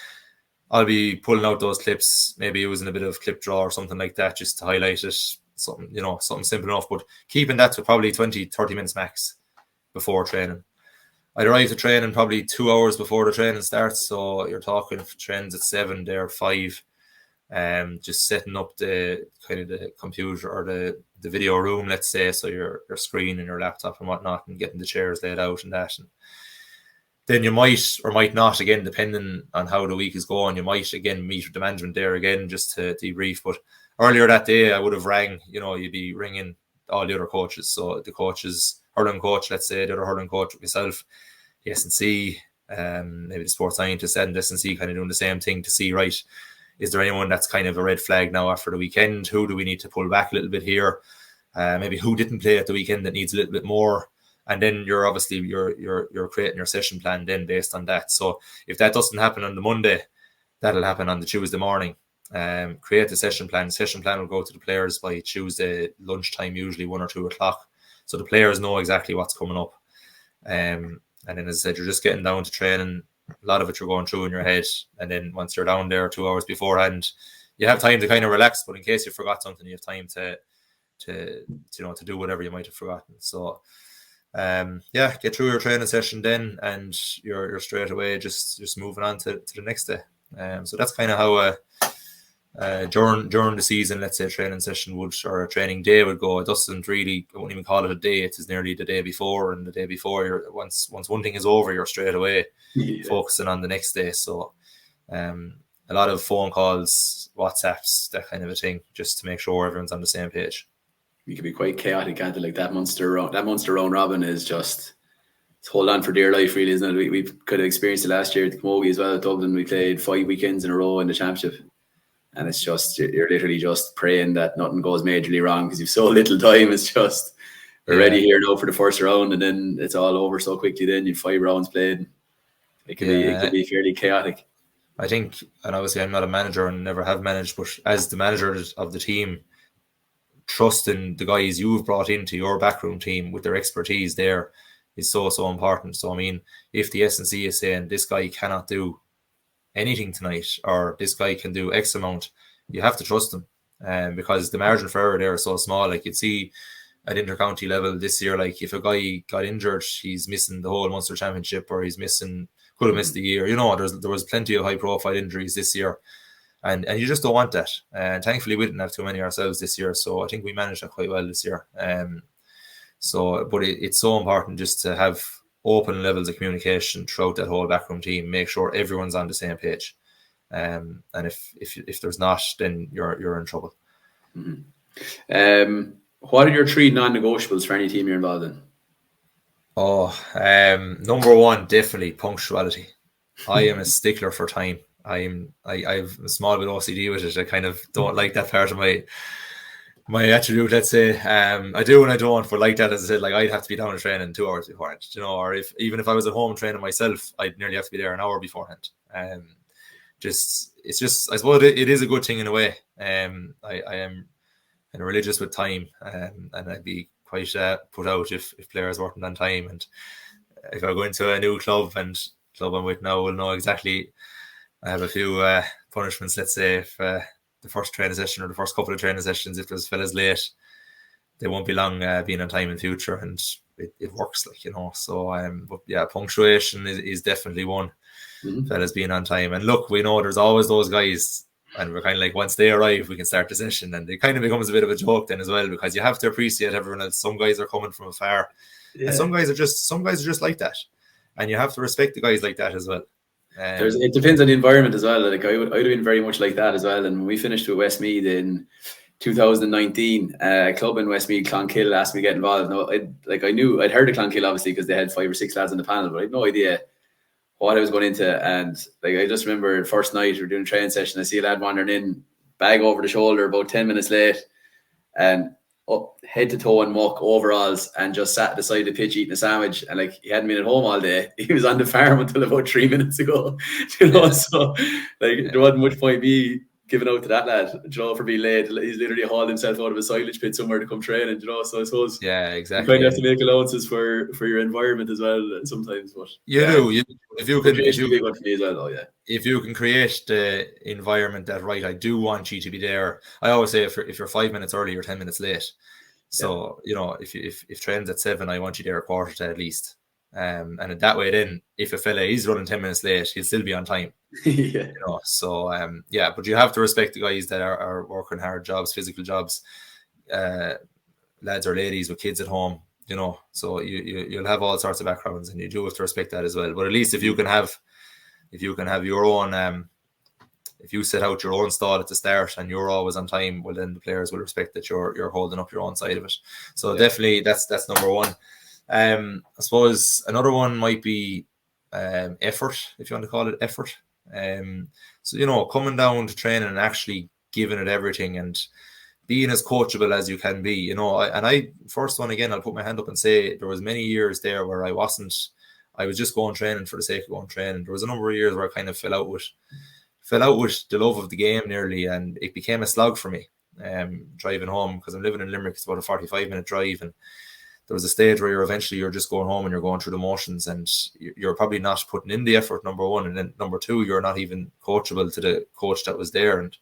I'll be pulling out those clips, maybe using a bit of clip draw or something like that, just to highlight it. Something simple enough, but keeping that to probably 20-30 minutes max before training. I'd arrive to training probably 2 hours before the training starts. So you're talking if trains at 7, there 5, just setting up the kind of the computer or the video room, let's say, so your screen and your laptop and whatnot, and getting the chairs laid out and that. And then you might or might not, again, depending on how the week is going, you might again meet with the management there again just to debrief. But earlier that day, I would have rang, you'd be ringing all the other coaches. So the coaches, hurling coach, let's say, the other hurling coach, myself, the S&C, maybe the sports scientist and the S&C kind of doing the same thing to see, right, is there anyone that's kind of a red flag now after the weekend? Who do we need to pull back a little bit here? Maybe who didn't play at the weekend that needs a little bit more? And then you're creating your session plan then based on that. So if that doesn't happen on the Monday, that'll happen on the Tuesday morning. Create the session plan. Session plan will go to the players by Tuesday lunchtime, usually 1 or 2 o'clock. So the players know exactly what's coming up. And then, as I said, you're just getting down to training. A lot of it you're going through in your head. And then once you're down there 2 hours beforehand, you have time to kind of relax. But in case you forgot something, you have time to do whatever you might have forgotten. So get through your training session then, and you're straight away just moving on to the next day. So that's kind of how during the season, let's say a training session or a training day would go, I wouldn't even call it a day. It is nearly the day before, and the day before, once one thing is over, you're straight away focusing on the next day. So a lot of phone calls, WhatsApps, that kind of a thing, just to make sure everyone's on the same page. You can be quite chaotic, can't it? Like that Munster round robin is just, it's hold on for dear life, really, isn't it? We could have experienced it last year at the Camogie as well. At Dublin, we played 5 weekends in a row in the championship, and it's just, you're literally just praying that nothing goes majorly wrong because you've so little time. It's just, we're ready here now for the first round, and then it's all over so quickly. Then you've 5 rounds played. It can be fairly chaotic. I think, and obviously I'm not a manager and never have managed, but as the manager of the team, trusting the guys you've brought into your backroom team with their expertise there is so important. So I mean, if the S&C is saying this guy cannot do anything tonight, or this guy can do X amount, you have to trust them, because the margin for error there is so small. Like you'd see at intercounty level this year, like if a guy got injured, he's missing the whole Munster Championship, or could have missed the year. There was plenty of high profile injuries this year, and you just don't want that. And thankfully we didn't have too many ourselves this year, so I think we managed that quite well this year. But it's so important just to have open levels of communication throughout that whole backroom team. Make sure everyone's on the same page, and if there's not, then you're in trouble. Mm-hmm. What are your 3 non-negotiables for any team you're involved in? Number 1, definitely punctuality. I am a stickler for time. I've a small bit OCD with it. I kind of don't like that part of my attribute, let's say. I do and I don't, but like that, as I said, like I'd have to be down to training 2 hours beforehand, or even if I was at home training myself, I'd nearly have to be there an hour beforehand. It's just, I suppose it is a good thing in a way. I am kind of religious with time, and I'd be quite put out if players weren't on time. And if I go into a new club I'm with now will know exactly, I have a few punishments, let's say, if the first training session or the first couple of training sessions, if there's fellas late, they won't be long being on time in future, and it works, so but yeah, punctuation is definitely one. Mm-hmm. Fellas being on time, and look, we know there's always those guys, and we're kind of like, once they arrive we can start the session, and it kind of becomes a bit of a joke then as well, because you have to appreciate everyone else. Some guys are coming from afar, and some guys are just like that, and you have to respect the guys like that as well. It depends on the environment as well. Like I'd have been very much like that as well. And when we finished with Westmeath in 2019, a club in Westmeath, Clonkill, asked me to get involved. Now, I'd heard of Clonkill obviously because they had 5 or 6 lads on the panel, but I had no idea what I was going into. And like I just remember the first night we were doing a training session, I see a lad wandering in, bag over the shoulder, about 10 minutes late, and up head to toe in muck, overalls, and just sat at the side of the pitch eating a sandwich. And like, he hadn't been at home all day. He was on the farm until about 3 minutes ago. So like there wasn't much point me giving out to that lad, for being late. He's literally hauled himself out of a silage pit somewhere to come training, so I suppose exactly, you kind of have to make allowances for your environment as well sometimes. But if you can big one for me as well, though, if you can create the environment that, right, I do want you to be there. I always say if you're 5 minutes early, you're 10 minutes late. So if train's at 7, I want you there a quarter to at least. And in that way, then if a fella is running 10 minutes late, he'll still be on time. But you have to respect the guys that are working hard jobs, physical jobs, lads or ladies with kids at home, so you'll have all sorts of backgrounds, and you do have to respect that as well. But at least if you can have your own, if you set out your own stall at the start and you're always on time, well, then the players will respect that you're holding up your own side of it. So definitely that's number 1. I suppose another one might be effort, if you want to call it effort. So coming down to training and actually giving it everything and being as coachable as you can be. First one again, I'll put my hand up and say there was many years there where I was just going training for the sake of going training. There was a number of years where I kind of fell out with the love of the game nearly, and it became a slog for me driving home, because I'm living in Limerick. It's about a 45-minute drive, and there was a stage where you're just going home and you're going through the motions, and you're probably not putting in the effort, number 1, and then number 2, you're not even coachable to the coach that was there, and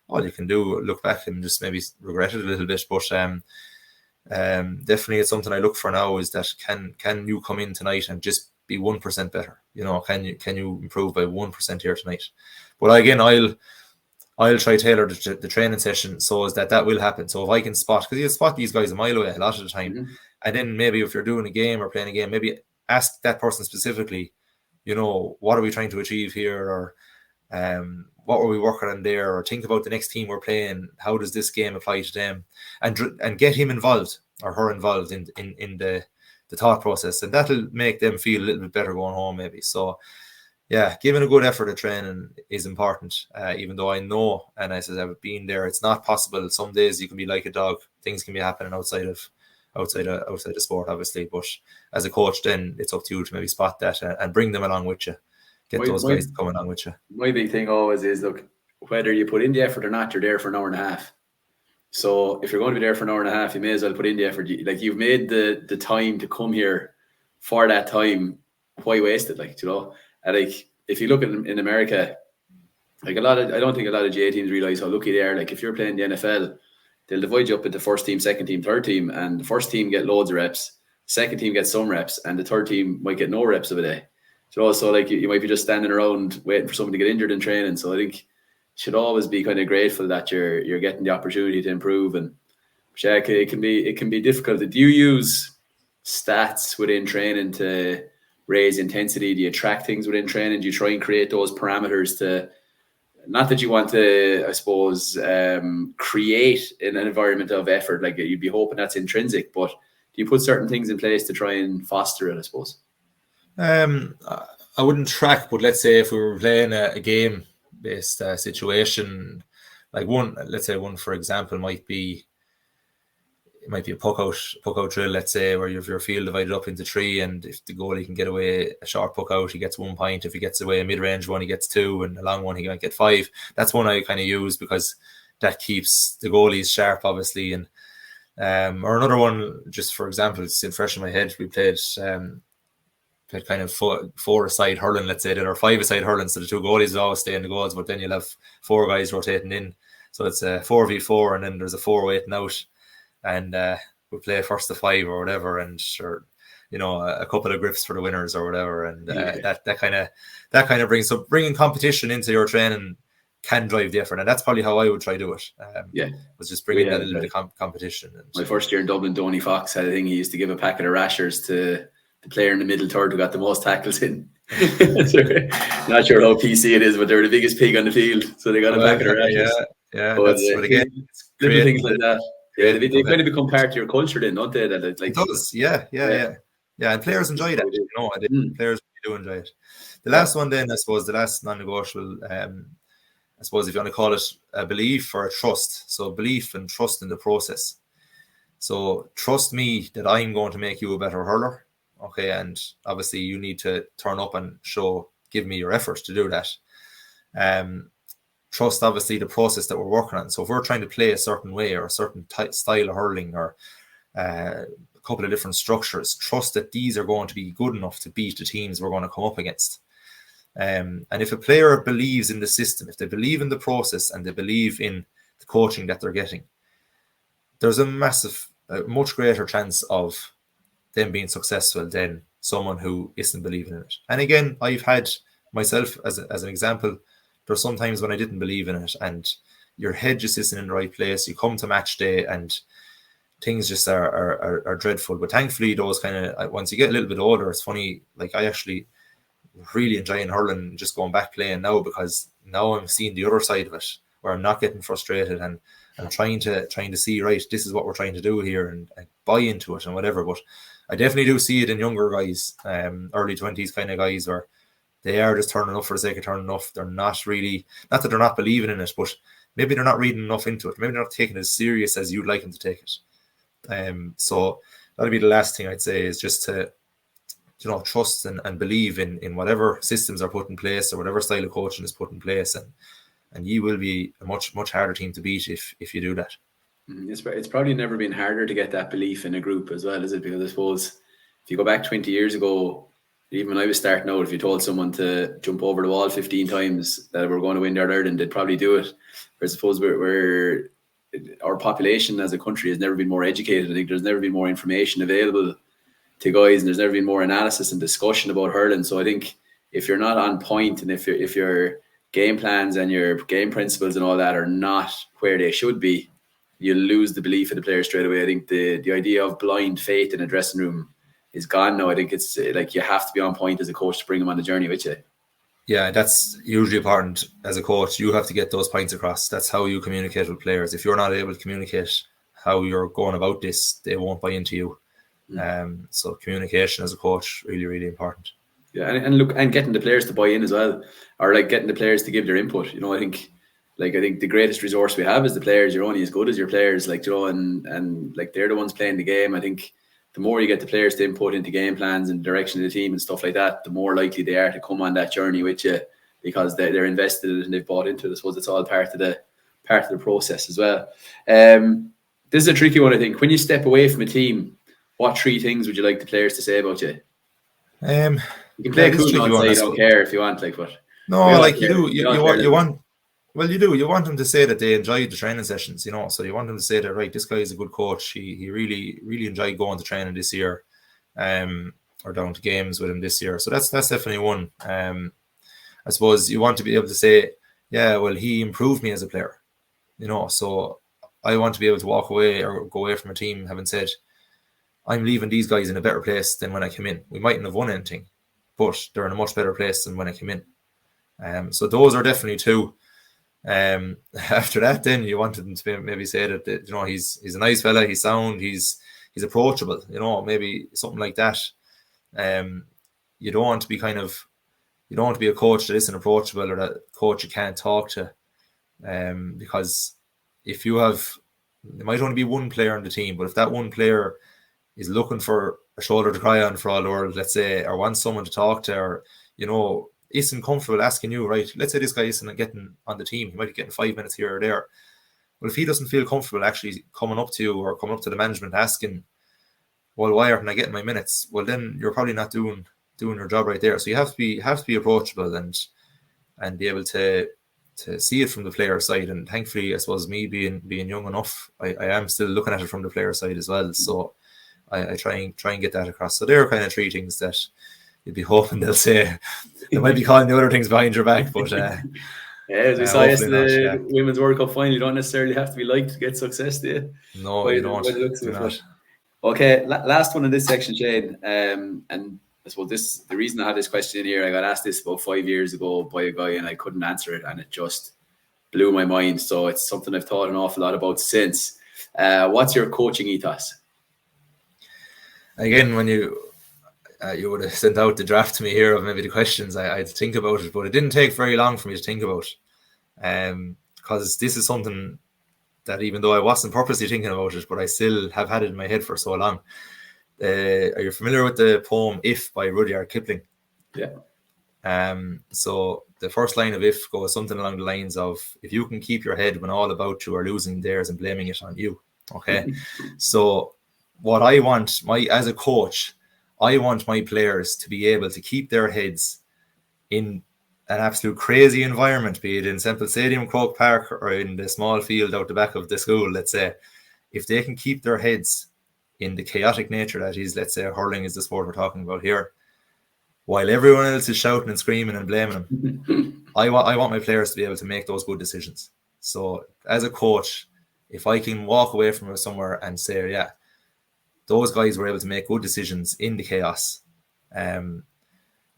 all you can do, look back and just maybe regret it a little bit. But definitely it's something I look for now, is that can you come in tonight and just be 1% better? Can you improve by 1% here tonight? But again, I'll try tailor the training session so as that will happen. So if I can spot, because you spot these guys a mile away a lot of the time, and then maybe if you're doing a game or playing a game, maybe ask that person specifically, what are we trying to achieve here, or what were we working on there, or think about the next team we're playing. How does this game apply to them, and get him involved or her involved in the thought process, and that'll make them feel a little bit better going home maybe. So yeah, giving a good effort at training is important, even though I know, and I said I've been there, it's not possible. Some days you can be like a dog, things can be happening outside of sport, obviously, but as a coach then it's up to you to maybe spot that and bring them along with you, get those guys to come along with you. My big thing always is, look, whether you put in the effort or not, you're there for an hour and a half. So if you're going to be there for an hour and a half, you may as well put in the effort. Like, you've made the time to come here for that time. Why waste it? And like, if you look at in America, like I don't think a lot of GA teams realize how lucky they are. Like, if you're playing the NFL, they'll divide you up into first team, second team, third team, and the first team get loads of reps, second team gets some reps, and the third team might get no reps of a day. So like, you might be just standing around waiting for someone to get injured in training. So I think you should always be kind of grateful that you're getting the opportunity to improve. And yeah, it can be difficult. Do you use stats within training to raise intensity? Do you track things within training? Do you try and create those parameters to, not that you want to, I suppose, create an environment of effort, like you'd be hoping that's intrinsic, but do you put certain things in place to try and foster it, I suppose? I wouldn't track, but let's say if we were playing a game-based situation, like one for example might be a puck out drill, let's say, where you have your field divided up into three, and if the goalie can get away a short puck out, he gets 1 point. If he gets away a mid-range one, he gets 2, and a long one, he might get 5. That's one I kind of use because that keeps the goalies sharp, obviously. And or another one, just for example, it's fresh in my head. We played kind of 4-a-side hurling, let's say, or 5-a-side hurling, so the 2 goalies will always stay in the goals, but then you'll have 4 guys rotating in, so it's a 4v4, and then there's a 4 waiting out, and we play first to 5 or whatever, and sure, a couple of grips for the winners or whatever, and that kind of brings, so bringing competition into your training can drive the effort, and that's probably how I would try to do it. Was just bringing that little bit of competition. And my first year in Dublin, Donny Fox had a thing. He used to give a packet of rashers to the player in the middle third who got the most tackles in. Not sure how PC it is, but they're the biggest pig on the field, so they got a packet of rashers. But again, little things like that. Yeah, they kind of become part of your culture then, don't they? That it does. Yeah. And players enjoy that. Players do enjoy it. The last one then, I suppose, the last non-negotiable, I suppose if you want to call it a belief or a trust. So belief and trust in the process. So trust me that I'm going to make you a better hurler. Okay, and obviously you need to turn up and give me your efforts to do that. Trust obviously the process that we're working on. So if we're trying to play a certain way or a certain style of hurling or a couple of different structures, trust that these are going to be good enough to beat the teams we're going to come up against. And if a player believes in the system, if they believe in the process and they believe in the coaching that they're getting, there's a much greater chance of them being successful than someone who isn't believing in it. And again, I've had myself as an example. There's some times when I didn't believe in it, and your head just isn't in the right place. You come to match day and things just are dreadful. But thankfully, those kind of, once you get a little bit older, it's funny. Like, I actually really enjoying hurling, just going back playing now, because now I'm seeing the other side of it, where I'm not getting frustrated and I'm trying to see, right, this is what we're trying to do here, and buy into it and whatever. But I definitely do see it in younger guys, early 20s kind of guys, where they are just turning up for the sake of turning up. They're not really, not that they're not believing in it, but maybe they're not reading enough into it. Maybe they're not taking it as serious as you'd like them to take it. So that'll be the last thing I'd say, is just to, trust and believe in whatever systems are put in place or whatever style of coaching is put in place, and you will be a much, much harder team to beat if you do that. It's probably never been harder to get that belief in a group as well, is it? Because I suppose if you go back 20 years ago, even when I was starting out, if you told someone to jump over the wall 15 times that we're going to win the Ireland, they'd probably do it. Whereas I suppose our population as a country has never been more educated. I think there's never been more information available to guys, and there's never been more analysis and discussion about hurling. So I think if you're not on point, and if you're game plans and your game principles and all that are not where they should be, you lose the belief of the players straight away. I think the idea of blind faith in a dressing room is gone now. I think it's like you have to be on point as a coach to bring them on the journey with you. Yeah, that's usually important as a coach. You have to get those points across. That's how you communicate with players. If you're not able to communicate how you're going about this, they won't buy into you. So communication as a coach, really, really important. Yeah, and look, and getting the players to buy in as well, or like getting the players to give their input. You know, I think the greatest resource we have is the players. You're only as good as your players, like, you know, and like they're the ones playing the game. I think the more you get the players to input into game plans and direction of the team and stuff like that, the more likely they are to come on that journey with you, because they're invested in it and they've bought into it. I suppose it's all part of the process as well. This is a tricky one, I think. When you step away from a team, what 3 things would you like the players to say about you? You can play cool and say you don't care if you want, like, but no, like you do. You want. Well, you do. You want them to say that they enjoyed the training sessions, you know. So you want them to say that, right, this guy is a good coach. He really, really enjoyed going to training this year, or down to games with him this year. So that's definitely one. I suppose you want to be able to say, yeah, well, he improved me as a player, you know. So I want to be able to walk away or go away from a team having said, I'm leaving these guys in a better place than when I came in. We mightn't have won anything, but they're in a much better place than when I came in. So those are definitely 2. After that, then you wanted them to maybe say that, you know, he's a nice fella, he's sound, he's approachable, you know, maybe something like that. You don't want to be a coach that isn't approachable, or that coach you can't talk to, because if you have, there might only be one player on the team, but if that one player is looking for a shoulder to cry on for all the world, let's say, or wants someone to talk to, or, you know, isn't comfortable asking you, right, let's say this guy isn't getting on the team, he might be getting 5 minutes here or there. Well, if he doesn't feel comfortable actually coming up to you or coming up to the management asking, well, why aren't I getting my minutes? Well, then you're probably not doing your job right there. So you have to be approachable and be able to see it from the player side. And thankfully, I suppose, me being young enough, I am still looking at it from the player side as well. So I try and get that across. So there are kind of 3 things that you'd be hoping they'll say. They might be calling the other things behind your back, but yeah, as we saw yesterday, the Women's World Cup final, you don't necessarily have to be liked to get success, do you? No, you don't. Okay, last one in this section, Shane. And I suppose the reason I have this question in here, I got asked this about 5 years ago by a guy and I couldn't answer it, and it just blew my mind. So it's something I've thought an awful lot about since. What's your coaching ethos? Again, when you would have sent out the draft to me here of maybe the questions, I had to think about it, but it didn't take very long for me to think about, because this is something that, even though I wasn't purposely thinking about it, but I still have had it in my head for so long. Are you familiar with the poem "If" by Rudyard Kipling? Yeah. So the first line of "If" goes something along the lines of, if you can keep your head when all about you are losing theirs and blaming it on you. Okay. So what I want, as a coach, I want my players to be able to keep their heads in an absolute crazy environment, be it in Semple Stadium, Croke Park, or in the small field out the back of the school, let's say. If they can keep their heads in the chaotic nature that is, let's say, hurling is the sport we're talking about here, while everyone else is shouting and screaming and blaming them, I want my players to be able to make those good decisions. So as a coach, if I can walk away from somewhere and say, yeah, those guys were able to make good decisions in the chaos,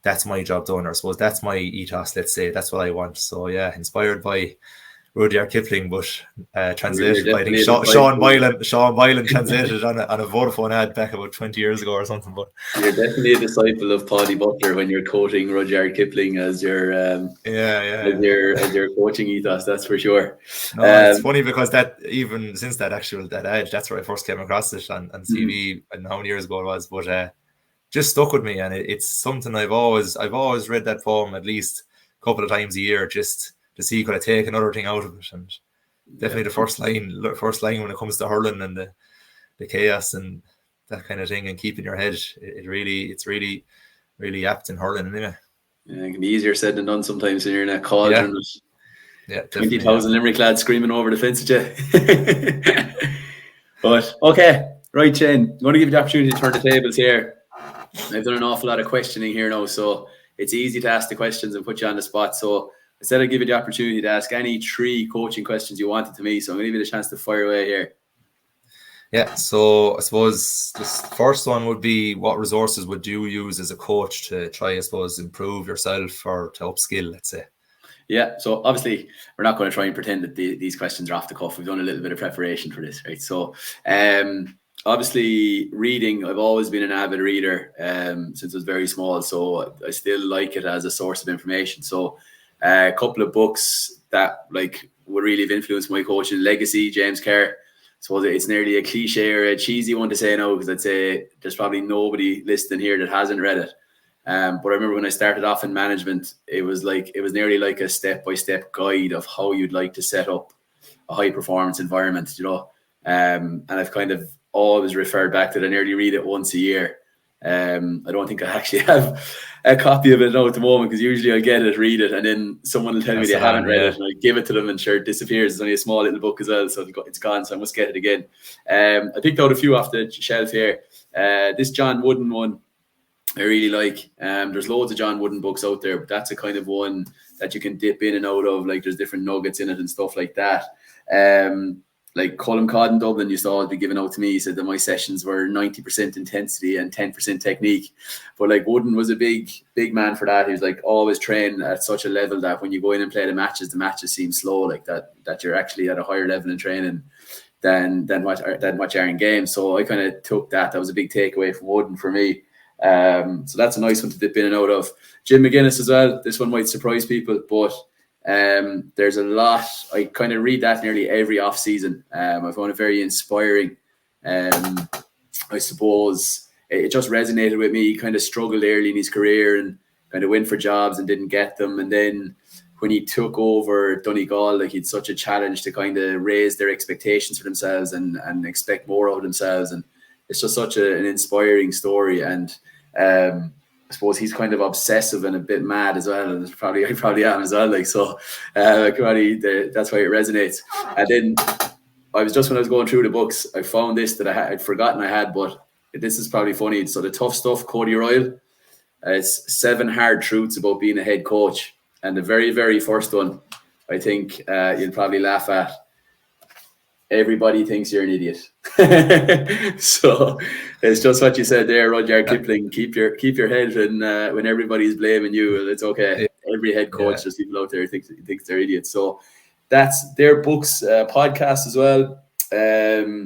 that's my job done, or I suppose that's my ethos, let's say. That's what I want. So yeah, inspired by Rudyard Kipling, but translated by, I think, Sean Boylan translated on a Vodafone ad back about 20 years ago or something. But you're definitely a disciple of Paddy Butler when you're quoting Rudyard Kipling as your as your coaching ethos, that's for sure. No, it's funny because that, even since that ad, that's where I first came across it on CV, and how many years ago it was, but just stuck with me, and it's something I've always read that poem at least a couple of times a year, just to see could I take another thing out of it. And definitely the first line when it comes to hurling and the chaos and that kind of thing, and keeping your head, it's really apt in hurling anyway. Yeah, it can be easier said than done sometimes when you're in a cauldron with 20,000 Limerick lads screaming over the fence at you. But okay, right, Shane, I'm going to give you the opportunity to turn the tables here. I've done an awful lot of questioning here now, so it's easy to ask the questions and put you on the spot. So instead of giving you the opportunity to ask any 3 coaching questions you wanted to me, so I'm going to give you the chance to fire away here. Yeah, so I suppose this first one would be, what resources would you use as a coach to try, I suppose, improve yourself or to upskill, let's say? Yeah, so obviously we're not going to try and pretend that these questions are off the cuff. We've done a little bit of preparation for this, right? So obviously reading, I've always been an avid reader since I was very small, so I still like it as a source of information. So a couple of books that like would really have influenced my coaching: Legacy, James Kerr. So it's nearly a cliche or a cheesy one to say now, because I'd say there's probably nobody listening here that hasn't read it. But I remember when I started off in management, it was nearly like a step-by-step guide of how you'd like to set up a high-performance environment, you know. And I've kind of always referred back to it. I nearly read it once a year. I don't think I actually have a copy of it now at the moment, because usually I get it, read it, and then someone will tell me they haven't read it, and I give it to them, and sure, it disappears. It's only a small little book as well, so it's gone, so I must get it again. I picked out a few off the shelf here. This John Wooden one I really like. There's loads of John Wooden books out there, but that's a kind of one that you can dip in and out of. Like, there's different nuggets in it and stuff like that. Like Colin Codd in Dublin used to always be given out to me. He said that my sessions were 90% intensity and 10% technique. But like Wooden was a big man for that. He was like always trained at such a level that when you go in and play the matches seem slow, like that you're actually at a higher level in training than what you are in games. So I kind of took that. That was a big takeaway from Wooden for me. So that's a nice one to dip in and out of. Jim McGuinness as well. This one might surprise people, but there's a lot. I kind of read that nearly every off season. I found it very inspiring. I suppose it just resonated with me. He kind of struggled early in his career and kind of went for jobs and didn't get them. And then when he took over Donegal, like, he'd such a challenge to kind of raise their expectations for themselves and expect more of themselves. And it's just such an inspiring story. And I suppose he's kind of obsessive and a bit mad as well, and I probably am as well. Like, so, that's why it resonates. And then when I was going through the books, I found this that I'd forgotten I had, but this is probably funny. So The Tough Stuff, Cody Royle. It's 7 hard truths about being a head coach, and the very, very first one, I think you'll probably laugh at. Everybody thinks you're an idiot. So it's just what you said there, Rudyard Kipling. Keep your head when everybody's blaming you. It's okay. Every head coach, there's people out there who thinks they're idiots. So that's their books, podcasts as well.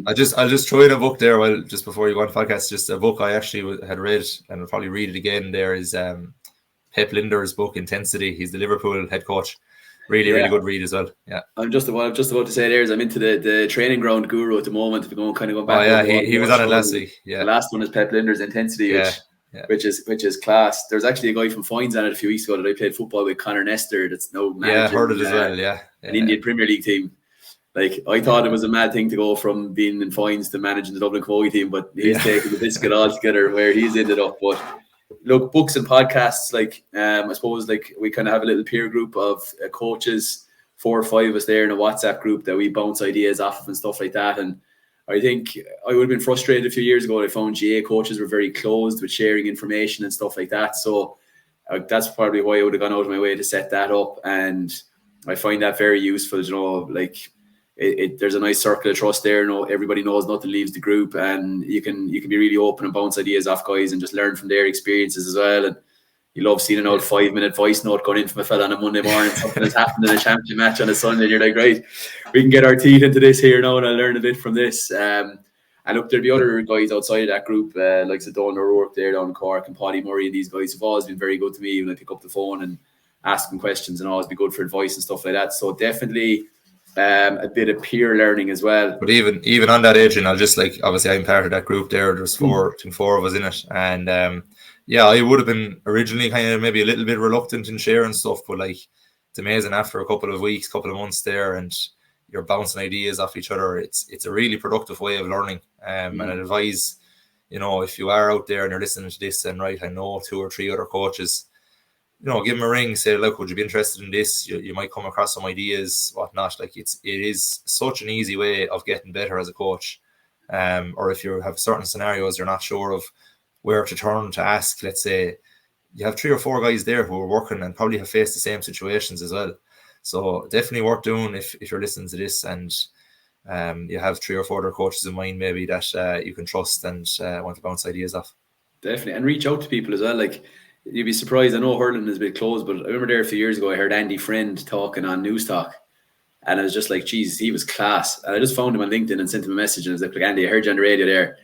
I'll just throw in a book there just before you go on the podcast. Just a book I actually had read, and I'll probably read it again. There is Pep Lijnders' book, Intensity. He's the Liverpool head coach. Really good read as well. Yeah, I'm just about to say there is I'm into the training ground guru at the moment. Going back. Oh yeah, he was on it last week. Yeah, the last one is Pep Lijnders' Intensity, which is class. There's actually a guy from Foynes on it a few weeks ago that I played football with, Connor Nestor. That's now managing, heard it as well. An Indian Premier League team. Like, I thought it was a mad thing to go from being in Foynes to managing the Dublin Camogie team, but he's taking the biscuit altogether where he's ended up. But look, books and podcasts, like, I suppose, like, we kind of have a little peer group of coaches, 4 or 5 of us there in a WhatsApp group that we bounce ideas off of and stuff like that. And I think I would have been frustrated a few years ago. I found GA coaches were very closed with sharing information and stuff like that. So that's probably why I would have gone out of my way to set that up. And I find that very useful, you know, like, there's a nice circle of trust there. No, everybody knows nothing leaves the group, and you can be really open and bounce ideas off guys and just learn from their experiences as well. And you love seeing an old 5-minute voice note going in from a fella on a Monday morning. Something has happened in a championship match on a Sunday, and you're like, right, we can get our teeth into this here now, and I'll learn a bit from this. And look, there'll be other guys outside of that group, like Donald O'Rourke there down in Cork, and Paddy Murray, and these guys have always been very good to me when I pick up the phone and ask them questions, and always be good for advice and stuff like that. So definitely a bit of peer learning as well. But even on that, Adrian, I'll just, like, obviously I'm part of that group there. There's 4 of us in it, and I would have been originally kind of maybe a little bit reluctant in sharing stuff, but like, it's amazing after a couple of months there, and you're bouncing ideas off each other. It's a really productive way of learning. And I'd advise, you know, if you are out there and you're listening to this, and right, I know 2 or 3 other coaches, you know, give them a ring, say, look, would you be interested in this? You might come across some ideas, whatnot. Like, it is such an easy way of getting better as a coach. Or if you have certain scenarios you're not sure of where to turn to ask, let's say, you have 3 or 4 guys there who are working and probably have faced the same situations as well. So definitely worth doing if you're listening to this, and you have 3 or 4 other coaches in mind maybe that you can trust and want to bounce ideas off. Definitely, and reach out to people as well. Like, you'd be surprised. I know hurling is a bit closed, but I remember there a few years ago I heard Andy Friend talking on News Talk, and I was just like, geez, he was class. And I just found him on LinkedIn and sent him a message, and I was like, Andy, I heard you on the radio there.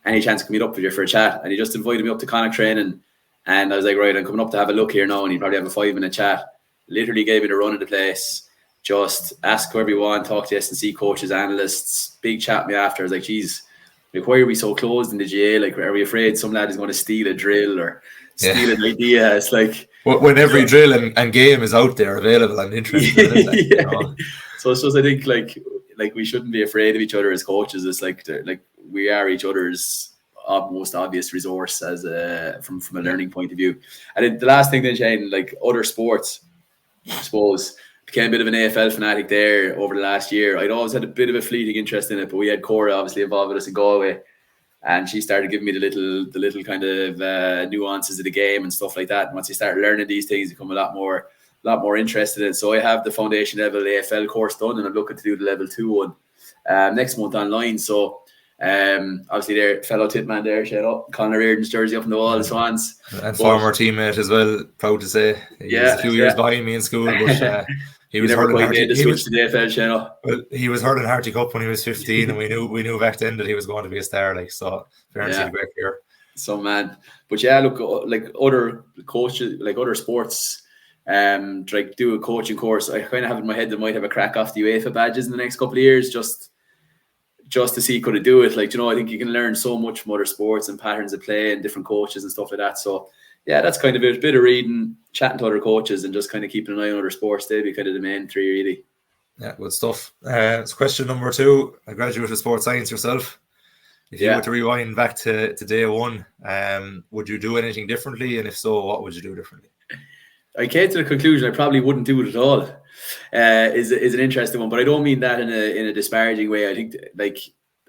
Any chance to meet up with you for a chat? And he just invited me up to Connacht training, and I was like, right, I'm coming up to have a look here now, and he'd probably have a 5-minute chat. Literally gave me the run of the place. Just ask whoever you want, talk to S&C coaches, analysts, big chat me after. I was like, geez, like, why are we so closed in the GA? Like, are we afraid some lad is going to steal a drill or steal an idea? It's like, when every drill and game is out there available and interesting. Yeah. You know? So it's just, I think like we shouldn't be afraid of each other as coaches. It's like we are each other's most obvious resource as from a learning point of view. And then the last thing then, Shane, like other sports, I suppose, became a bit of an AFL fanatic there over the last year. I'd always had a bit of a fleeting interest in it, but we had Cora obviously involved with us in Galway, and she started giving me the little kind of nuances of the game and stuff like that. And once you start learning these things, you become a lot more interested in it. So I have the foundation level AFL course done, and I'm looking to do the level 2 one next month online. So obviously there, fellow Titman there, shout out Conor Reardon's jersey up on the wall, the Swans, and former teammate as well. Proud to say, he was a few years behind me in school, but he was hurling Harty. He was to the AFL channel. Well, he was hurling Harty Cup when he was 15, and we knew back then that he was going to be a star. Like, so, fairness to the great career. So, man, but yeah, look, like other coaches, like other sports, like do a coaching course. I kind of have in my head that I might have a crack off the UEFA badges in the next couple of years, just to see could I do it. Like, you know, I think you can learn so much from other sports and patterns of play and different coaches and stuff like that. So yeah, that's kind of it. A bit of reading, chatting to other coaches, and just kind of keeping an eye on other sports. They'd be kind of the main 3, really. Yeah, good stuff. It's question number 2. A graduate of sports science yourself. If you were to rewind back to day 1, would you do anything differently? And if so, what would you do differently? I came to the conclusion I probably wouldn't do it at all. Is an interesting one, but I don't mean that in a disparaging way. I think like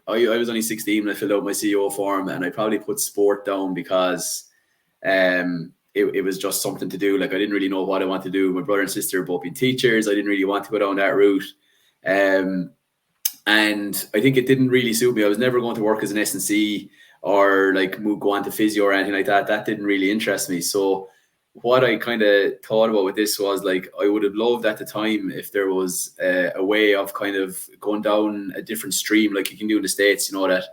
I was only 16 when I filled out my CEO form, and I probably put sport down because it was just something to do. Like, I didn't really know what I wanted to do. My brother and sister both being teachers. I didn't really want to go down that route. And I think it didn't really suit me. I was never going to work as an S&C or like go on to physio or anything like that. That didn't really interest me. So what I kind of thought about with this was like, I would have loved at the time if there was a way of kind of going down a different stream like you can do in the States, you know, that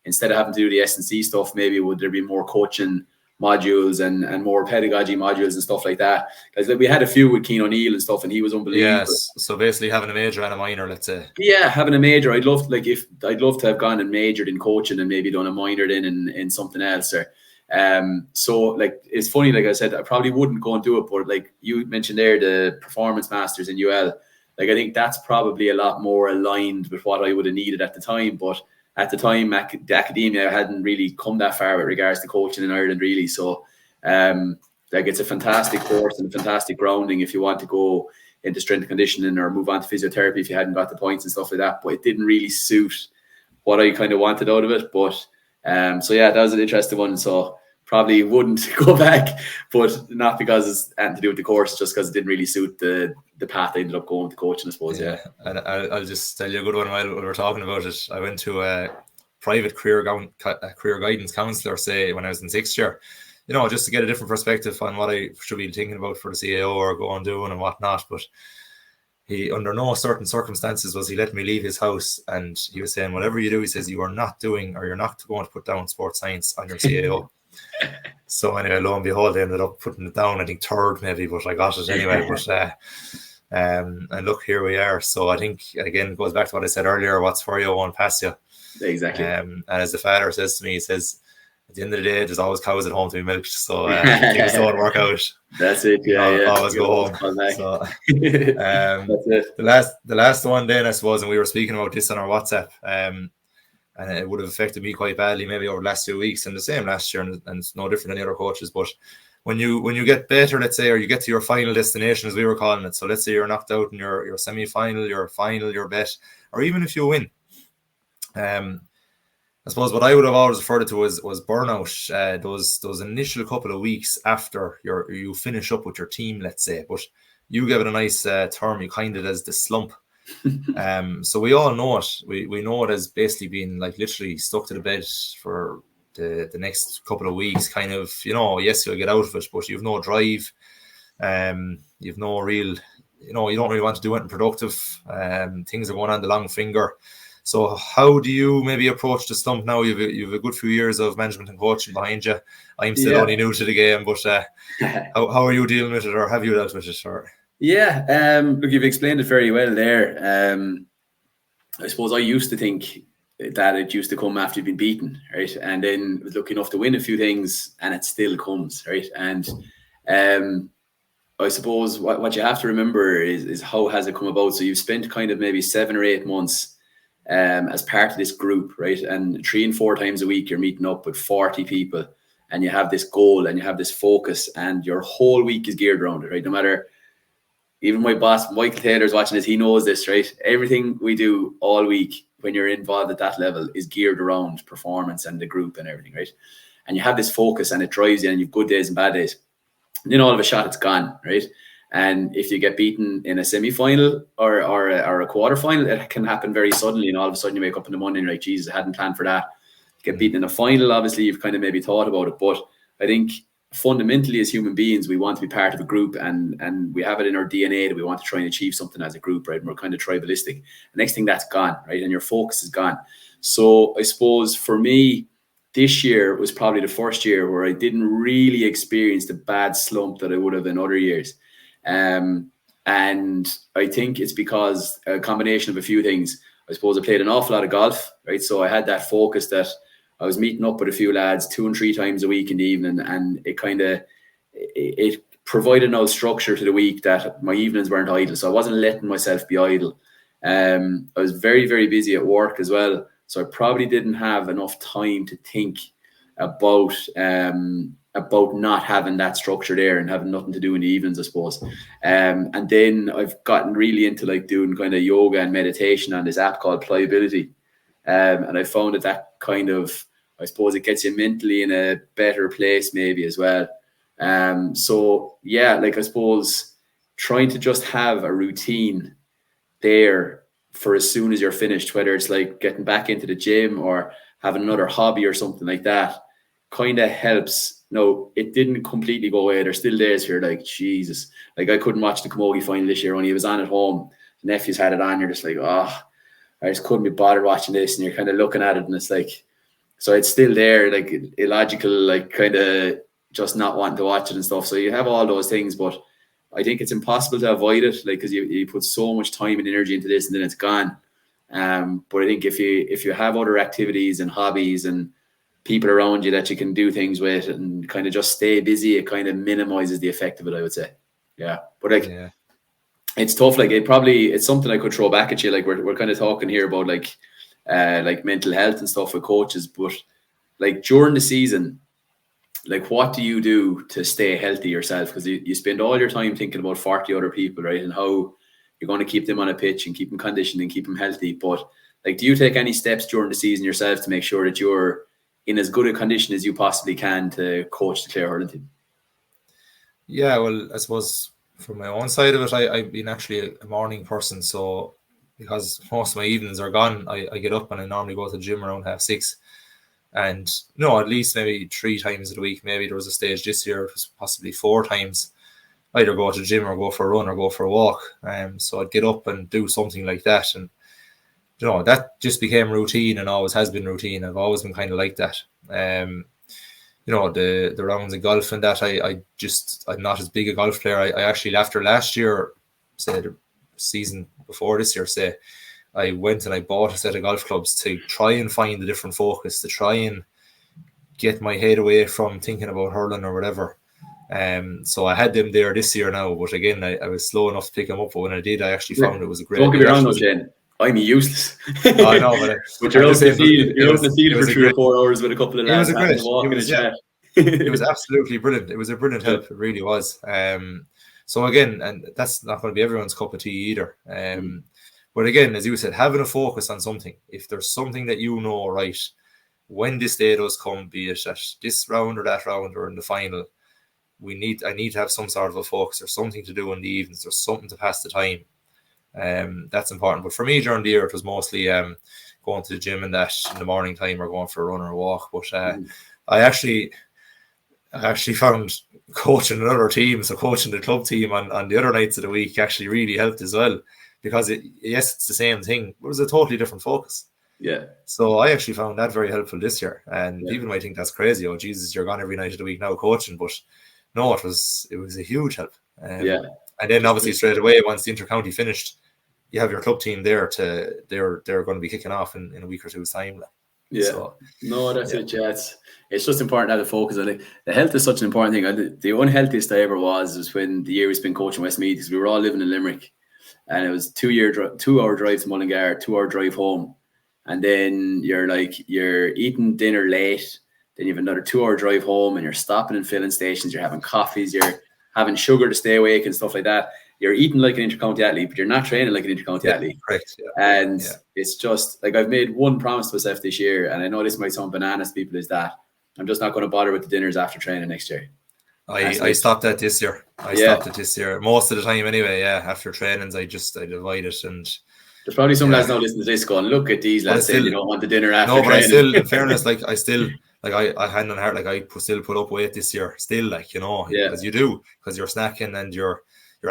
instead of having to do the S&C stuff, maybe would there be more coaching modules and more pedagogy modules and stuff like that. Because like, we had a few with Keane O'Neill and stuff, and he was unbelievable. Yes, so basically having a major and a minor, let's say. Yeah, having a major. I'd love to have gone and majored in coaching and maybe done a minor in something else. Or so like it's funny, like I said, I probably wouldn't go and do it, but like you mentioned there, the performance masters in UL, like I think that's probably a lot more aligned with what I would have needed at the time. But at the time, the academia hadn't really come that far with regards to coaching in Ireland, really. So, like, it's a fantastic course and a fantastic grounding if you want to go into strength and conditioning or move on to physiotherapy if you hadn't got the points and stuff like that. But it didn't really suit what I kind of wanted out of it. But, so yeah, that was an interesting one. So probably wouldn't go back, but not because it's anything to do with the course, just because it didn't really suit the path I ended up going to coaching, I suppose. Yeah. And I'll just tell you a good one while we're talking about it. I went to a private career guidance counsellor, say, when I was in 6th year, you know, just to get a different perspective on what I should be thinking about for the CAO or go on doing and whatnot. But he, under no certain circumstances, was he let me leave his house, and he was saying, whatever you do, he says, you are not doing, or you're not going to put down sports science on your CAO. So anyway, lo and behold, I ended up putting it down, I think 3rd maybe, but I got it anyway. But and look, here we are. So I think, again, it goes back to what I said earlier, what's for you won't pass you. Exactly. And as the father says to me, he says, at the end of the day, there's always cows at home to be milked. So things don't work out. That's it. Yeah, always go home. So that's it. The last one then, I suppose, and we were speaking about this on our WhatsApp, and it would have affected me quite badly maybe over the last 2 weeks, and the same last year, and it's no different than the other coaches. But when you get better, let's say, or you get to your final destination, as we were calling it, so let's say you're knocked out in your semi-final, your final, your bet, or even if you win, I suppose what I would have always referred to was burnout. Those initial couple of weeks after you finish up with your team, let's say, but you gave it a nice term. You coined it as the slump. So we all know it. We know it as basically being like literally stuck to the bed for the next couple of weeks. Kind of, yes, you'll get out of it, but you've no drive. You've no real, you don't really want to do anything productive. Things are going on the long finger. So how do you maybe approach the slump now? You've a good few years of management and coaching behind you. I'm still only new to the game, but how are you dealing with it, or have you dealt with it? Or look, you've explained it very well there. I suppose I used to think that it used to come after you've been beaten, right? And then was lucky enough to win a few things, and it still comes, right? And I suppose what you have to remember is how has it come about. So you've spent kind of maybe 7 or 8 months as part of this group, right? And 3 and 4 times a week, you're meeting up with 40 people, and you have this goal and you have this focus, and your whole week is geared around it, right? No matter, even my boss, Michael Taylor's watching this, he knows this, right? Everything we do all week when you're involved at that level is geared around performance and the group and everything, right? And you have this focus and it drives you, and you've good days and bad days. And then all of a shot, it's gone, right? And if you get beaten in a semi-final or a quarter-final, it can happen very suddenly, and all of a sudden you wake up in the morning and you're like, Jesus, I hadn't planned for that. You get beaten in a final, obviously you've kind of maybe thought about it, but I think fundamentally as human beings, we want to be part of a group, and we have it in our DNA that we want to try and achieve something as a group, right? And we're kind of tribalistic. The next thing, that's gone, right? And your focus is gone. So I suppose for me, this year was probably the first year where I didn't really experience the bad slump that I would have in other years. And I think it's because a combination of a few things. I suppose I played an awful lot of golf, right? So I had that focus that I was meeting up with a few lads 2 and 3 times a week in the evening, and it provided no structure to the week that my evenings weren't idle. So I wasn't letting myself be idle. I was very, very busy at work as well. So I probably didn't have enough time to think about not having that structure there and having nothing to do in the evenings, I suppose. And then I've gotten really into like doing kind of yoga and meditation on this app called Pliability. And I found that kind of, I suppose it gets you mentally in a better place maybe as well. So yeah, like I suppose trying to just have a routine there for as soon as you're finished, whether it's like getting back into the gym or having another hobby or something like that, kind of helps. No, it didn't completely go away. There's still days here like, Jesus, like I couldn't watch the Camogie final this year when he was on at home. The nephews had it on. You're just like, oh, I just couldn't be bothered watching this. And you're kind of looking at it and it's like, so it's still there, like illogical, like kind of just not wanting to watch it and stuff. So you have all those things, but I think it's impossible to avoid it, like, because you put so much time and energy into this and then it's gone. But I think if you have other activities and hobbies and people around you that you can do things with and kind of just stay busy, it kind of minimizes the effect of it, I would say. Yeah. But like, it's tough. Like it's something I could throw back at you. Like we're kind of talking here about like mental health and stuff with coaches, but like during the season, like what do you do to stay healthy yourself? Because you spend all your time thinking about 40 other people, right? And how you're going to keep them on a pitch and keep them conditioned and keep them healthy. But like, do you take any steps during the season yourself to make sure that you're in as good a condition as you possibly can to coach the Clare hurling team? Yeah, well, I suppose from my own side of it, I've been actually a morning person. So because most of my evenings are gone, I get up and I normally go to the gym around 6:30. And at least maybe 3 times a week. Maybe there was a stage this year, it was possibly 4 times. Either go to the gym or go for a run or go for a walk. So I'd get up and do something like that. And that just became routine and always has been routine. I've always been kind of like that. The rounds of golf and that, I'm not as big a golf player. I actually, after last year, say the season before this year, I went and I bought a set of golf clubs to try and find a different focus, to try and get my head away from thinking about hurling or whatever. So I had them there this year now, but again, I was slow enough to pick them up. But when I did, I actually found it was a great. Don't get me wrong, though, Shane. I'm useless. I know, but you're out in the field for 3 or 4 hours with a couple of lads. It was absolutely brilliant. It was a brilliant help. It really was. So again, and that's not going to be everyone's cup of tea either. But again, as you said, having a focus on something. If there's something that right, when this day does come, be it at this round or that round or in the final, I need to have some sort of a focus or something to do in the evenings or something to pass the time. That's important. But for me during the year, it was mostly going to the gym and that in the morning time or going for a run or a walk. But I actually found coaching another team, so coaching the club team on the other nights of the week actually really helped as well, because it's the same thing, but it was a totally different focus. Yeah. So I actually found that very helpful this year. And people might think that's crazy. Oh, Jesus, you're gone every night of the week now coaching. But no, it was a huge help. And then obviously straight away, once the intercounty finished, you have your club team there they're going to be kicking off in a week or two's time. Yeah. So, no, that's it. Yeah, it's just important to have the focus on it. The health is such an important thing. The unhealthiest I ever was when the year we spent coaching Westmeath, because we were all living in Limerick, and it was 2 hour drive to Mullingar, 2 hour drive home. And then you're eating dinner late, then you have another 2 hour drive home, and you're stopping in filling stations, you're having coffees, you're having sugar to stay awake and stuff like that. You're eating like an intercounty athlete, but you're not training like an intercounty athlete. Correct. Yeah. And it's just like, I've made one promise to myself this year, and I know this might sound bananas to people, is that I'm just not going to bother with the dinners after training next year. I stopped that this year. Stopped it this year. Most of the time anyway, after trainings, I divide it. And there's probably some lads now listening to this going, look at these lads saying they don't want the dinner after training. No, but I still, in fairness, I hand on heart, I still put up weight this year, still, because you do, because you're snacking and you're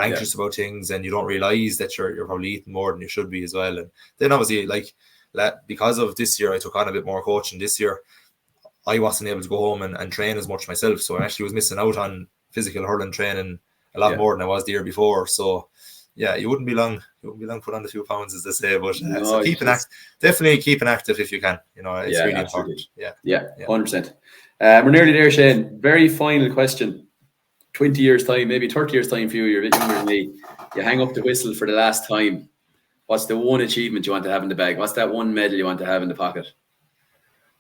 anxious about things, and you don't realize that you're probably eating more than you should be as well. And then obviously, because of this year, I took on a bit more coaching this year. I wasn't able to go home and train as much myself, so I actually was missing out on physical hurling training a lot more than I was the year before. So you wouldn't be long put on a few pounds, as they say. But so definitely keep active if you can. It's really important. Yeah, 100%. We're nearly there, Shane. Very final question. 20 years time, maybe 30 years time for you. You're a bit younger than me. You hang up the whistle for the last time. What's the one achievement you want to have in the bag? What's that one medal you want to have in the pocket?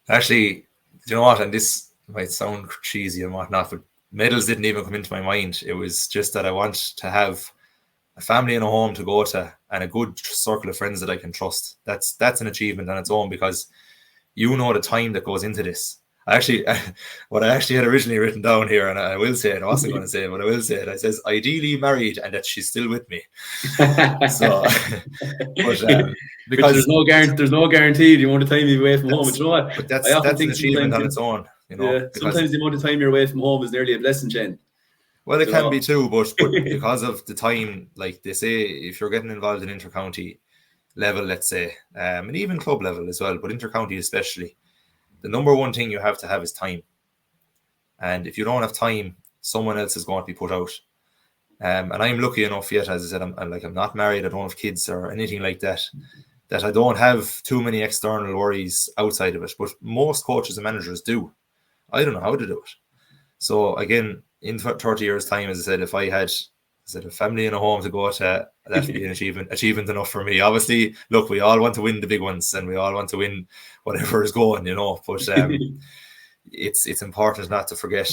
Actually, do you know what? And this might sound cheesy and whatnot, but medals didn't even come into my mind. It was just that I want to have a family and a home to go to, and a good circle of friends that I can trust. That's an achievement on its own, because you know the time that goes into this. What I actually had originally written down here, and I will say it, I wasn't going to say it, but I will say it. I says, ideally married and that she's still with me. So, because there's no guarantee the amount of time you're away from home. But you know what? But that's an achievement on its own. Sometimes the amount of time you're away from home is nearly a blessing, Shane. Well, it can be too, but because of the time, like they say, if you're getting involved in intercounty level, let's say, and even club level as well, but intercounty especially, the number one thing you have to have is time. And if you don't have time, someone else is going to be put out. And I'm lucky enough yet, as I said, I'm not married, I don't have kids or anything like that I don't have too many external worries outside of it. But most coaches and managers do. I don't know how to do it. So again, in 30 years' time, as I said, if I had a family and a home to go to, that would be an achievement enough for me. Obviously, look, we all want to win the big ones, and we all want to win whatever is going, But it's important not to forget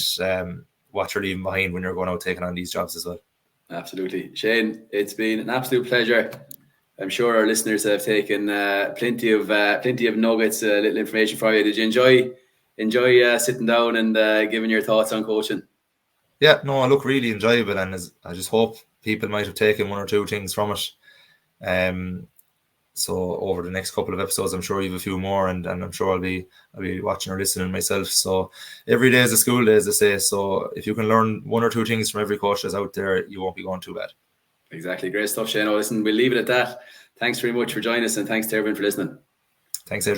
what you're leaving behind when you're going out taking on these jobs as well. Absolutely, Shane. It's been an absolute pleasure. I'm sure our listeners have taken plenty of nuggets, little information for you. Did you enjoy sitting down and giving your thoughts on coaching? Yeah, no, I look really enjoyable, and I just hope people might have taken one or two things from it. So over the next couple of episodes, I'm sure you have a few more, and I'm sure I'll be watching or listening myself. So every day is a school day, as they say. So if you can learn one or two things from every coach that's out there, you won't be going too bad. Exactly. Great stuff, Shane. Listen, we'll leave it at that. Thanks very much for joining us, and thanks to everyone for listening. Thanks, Adrian.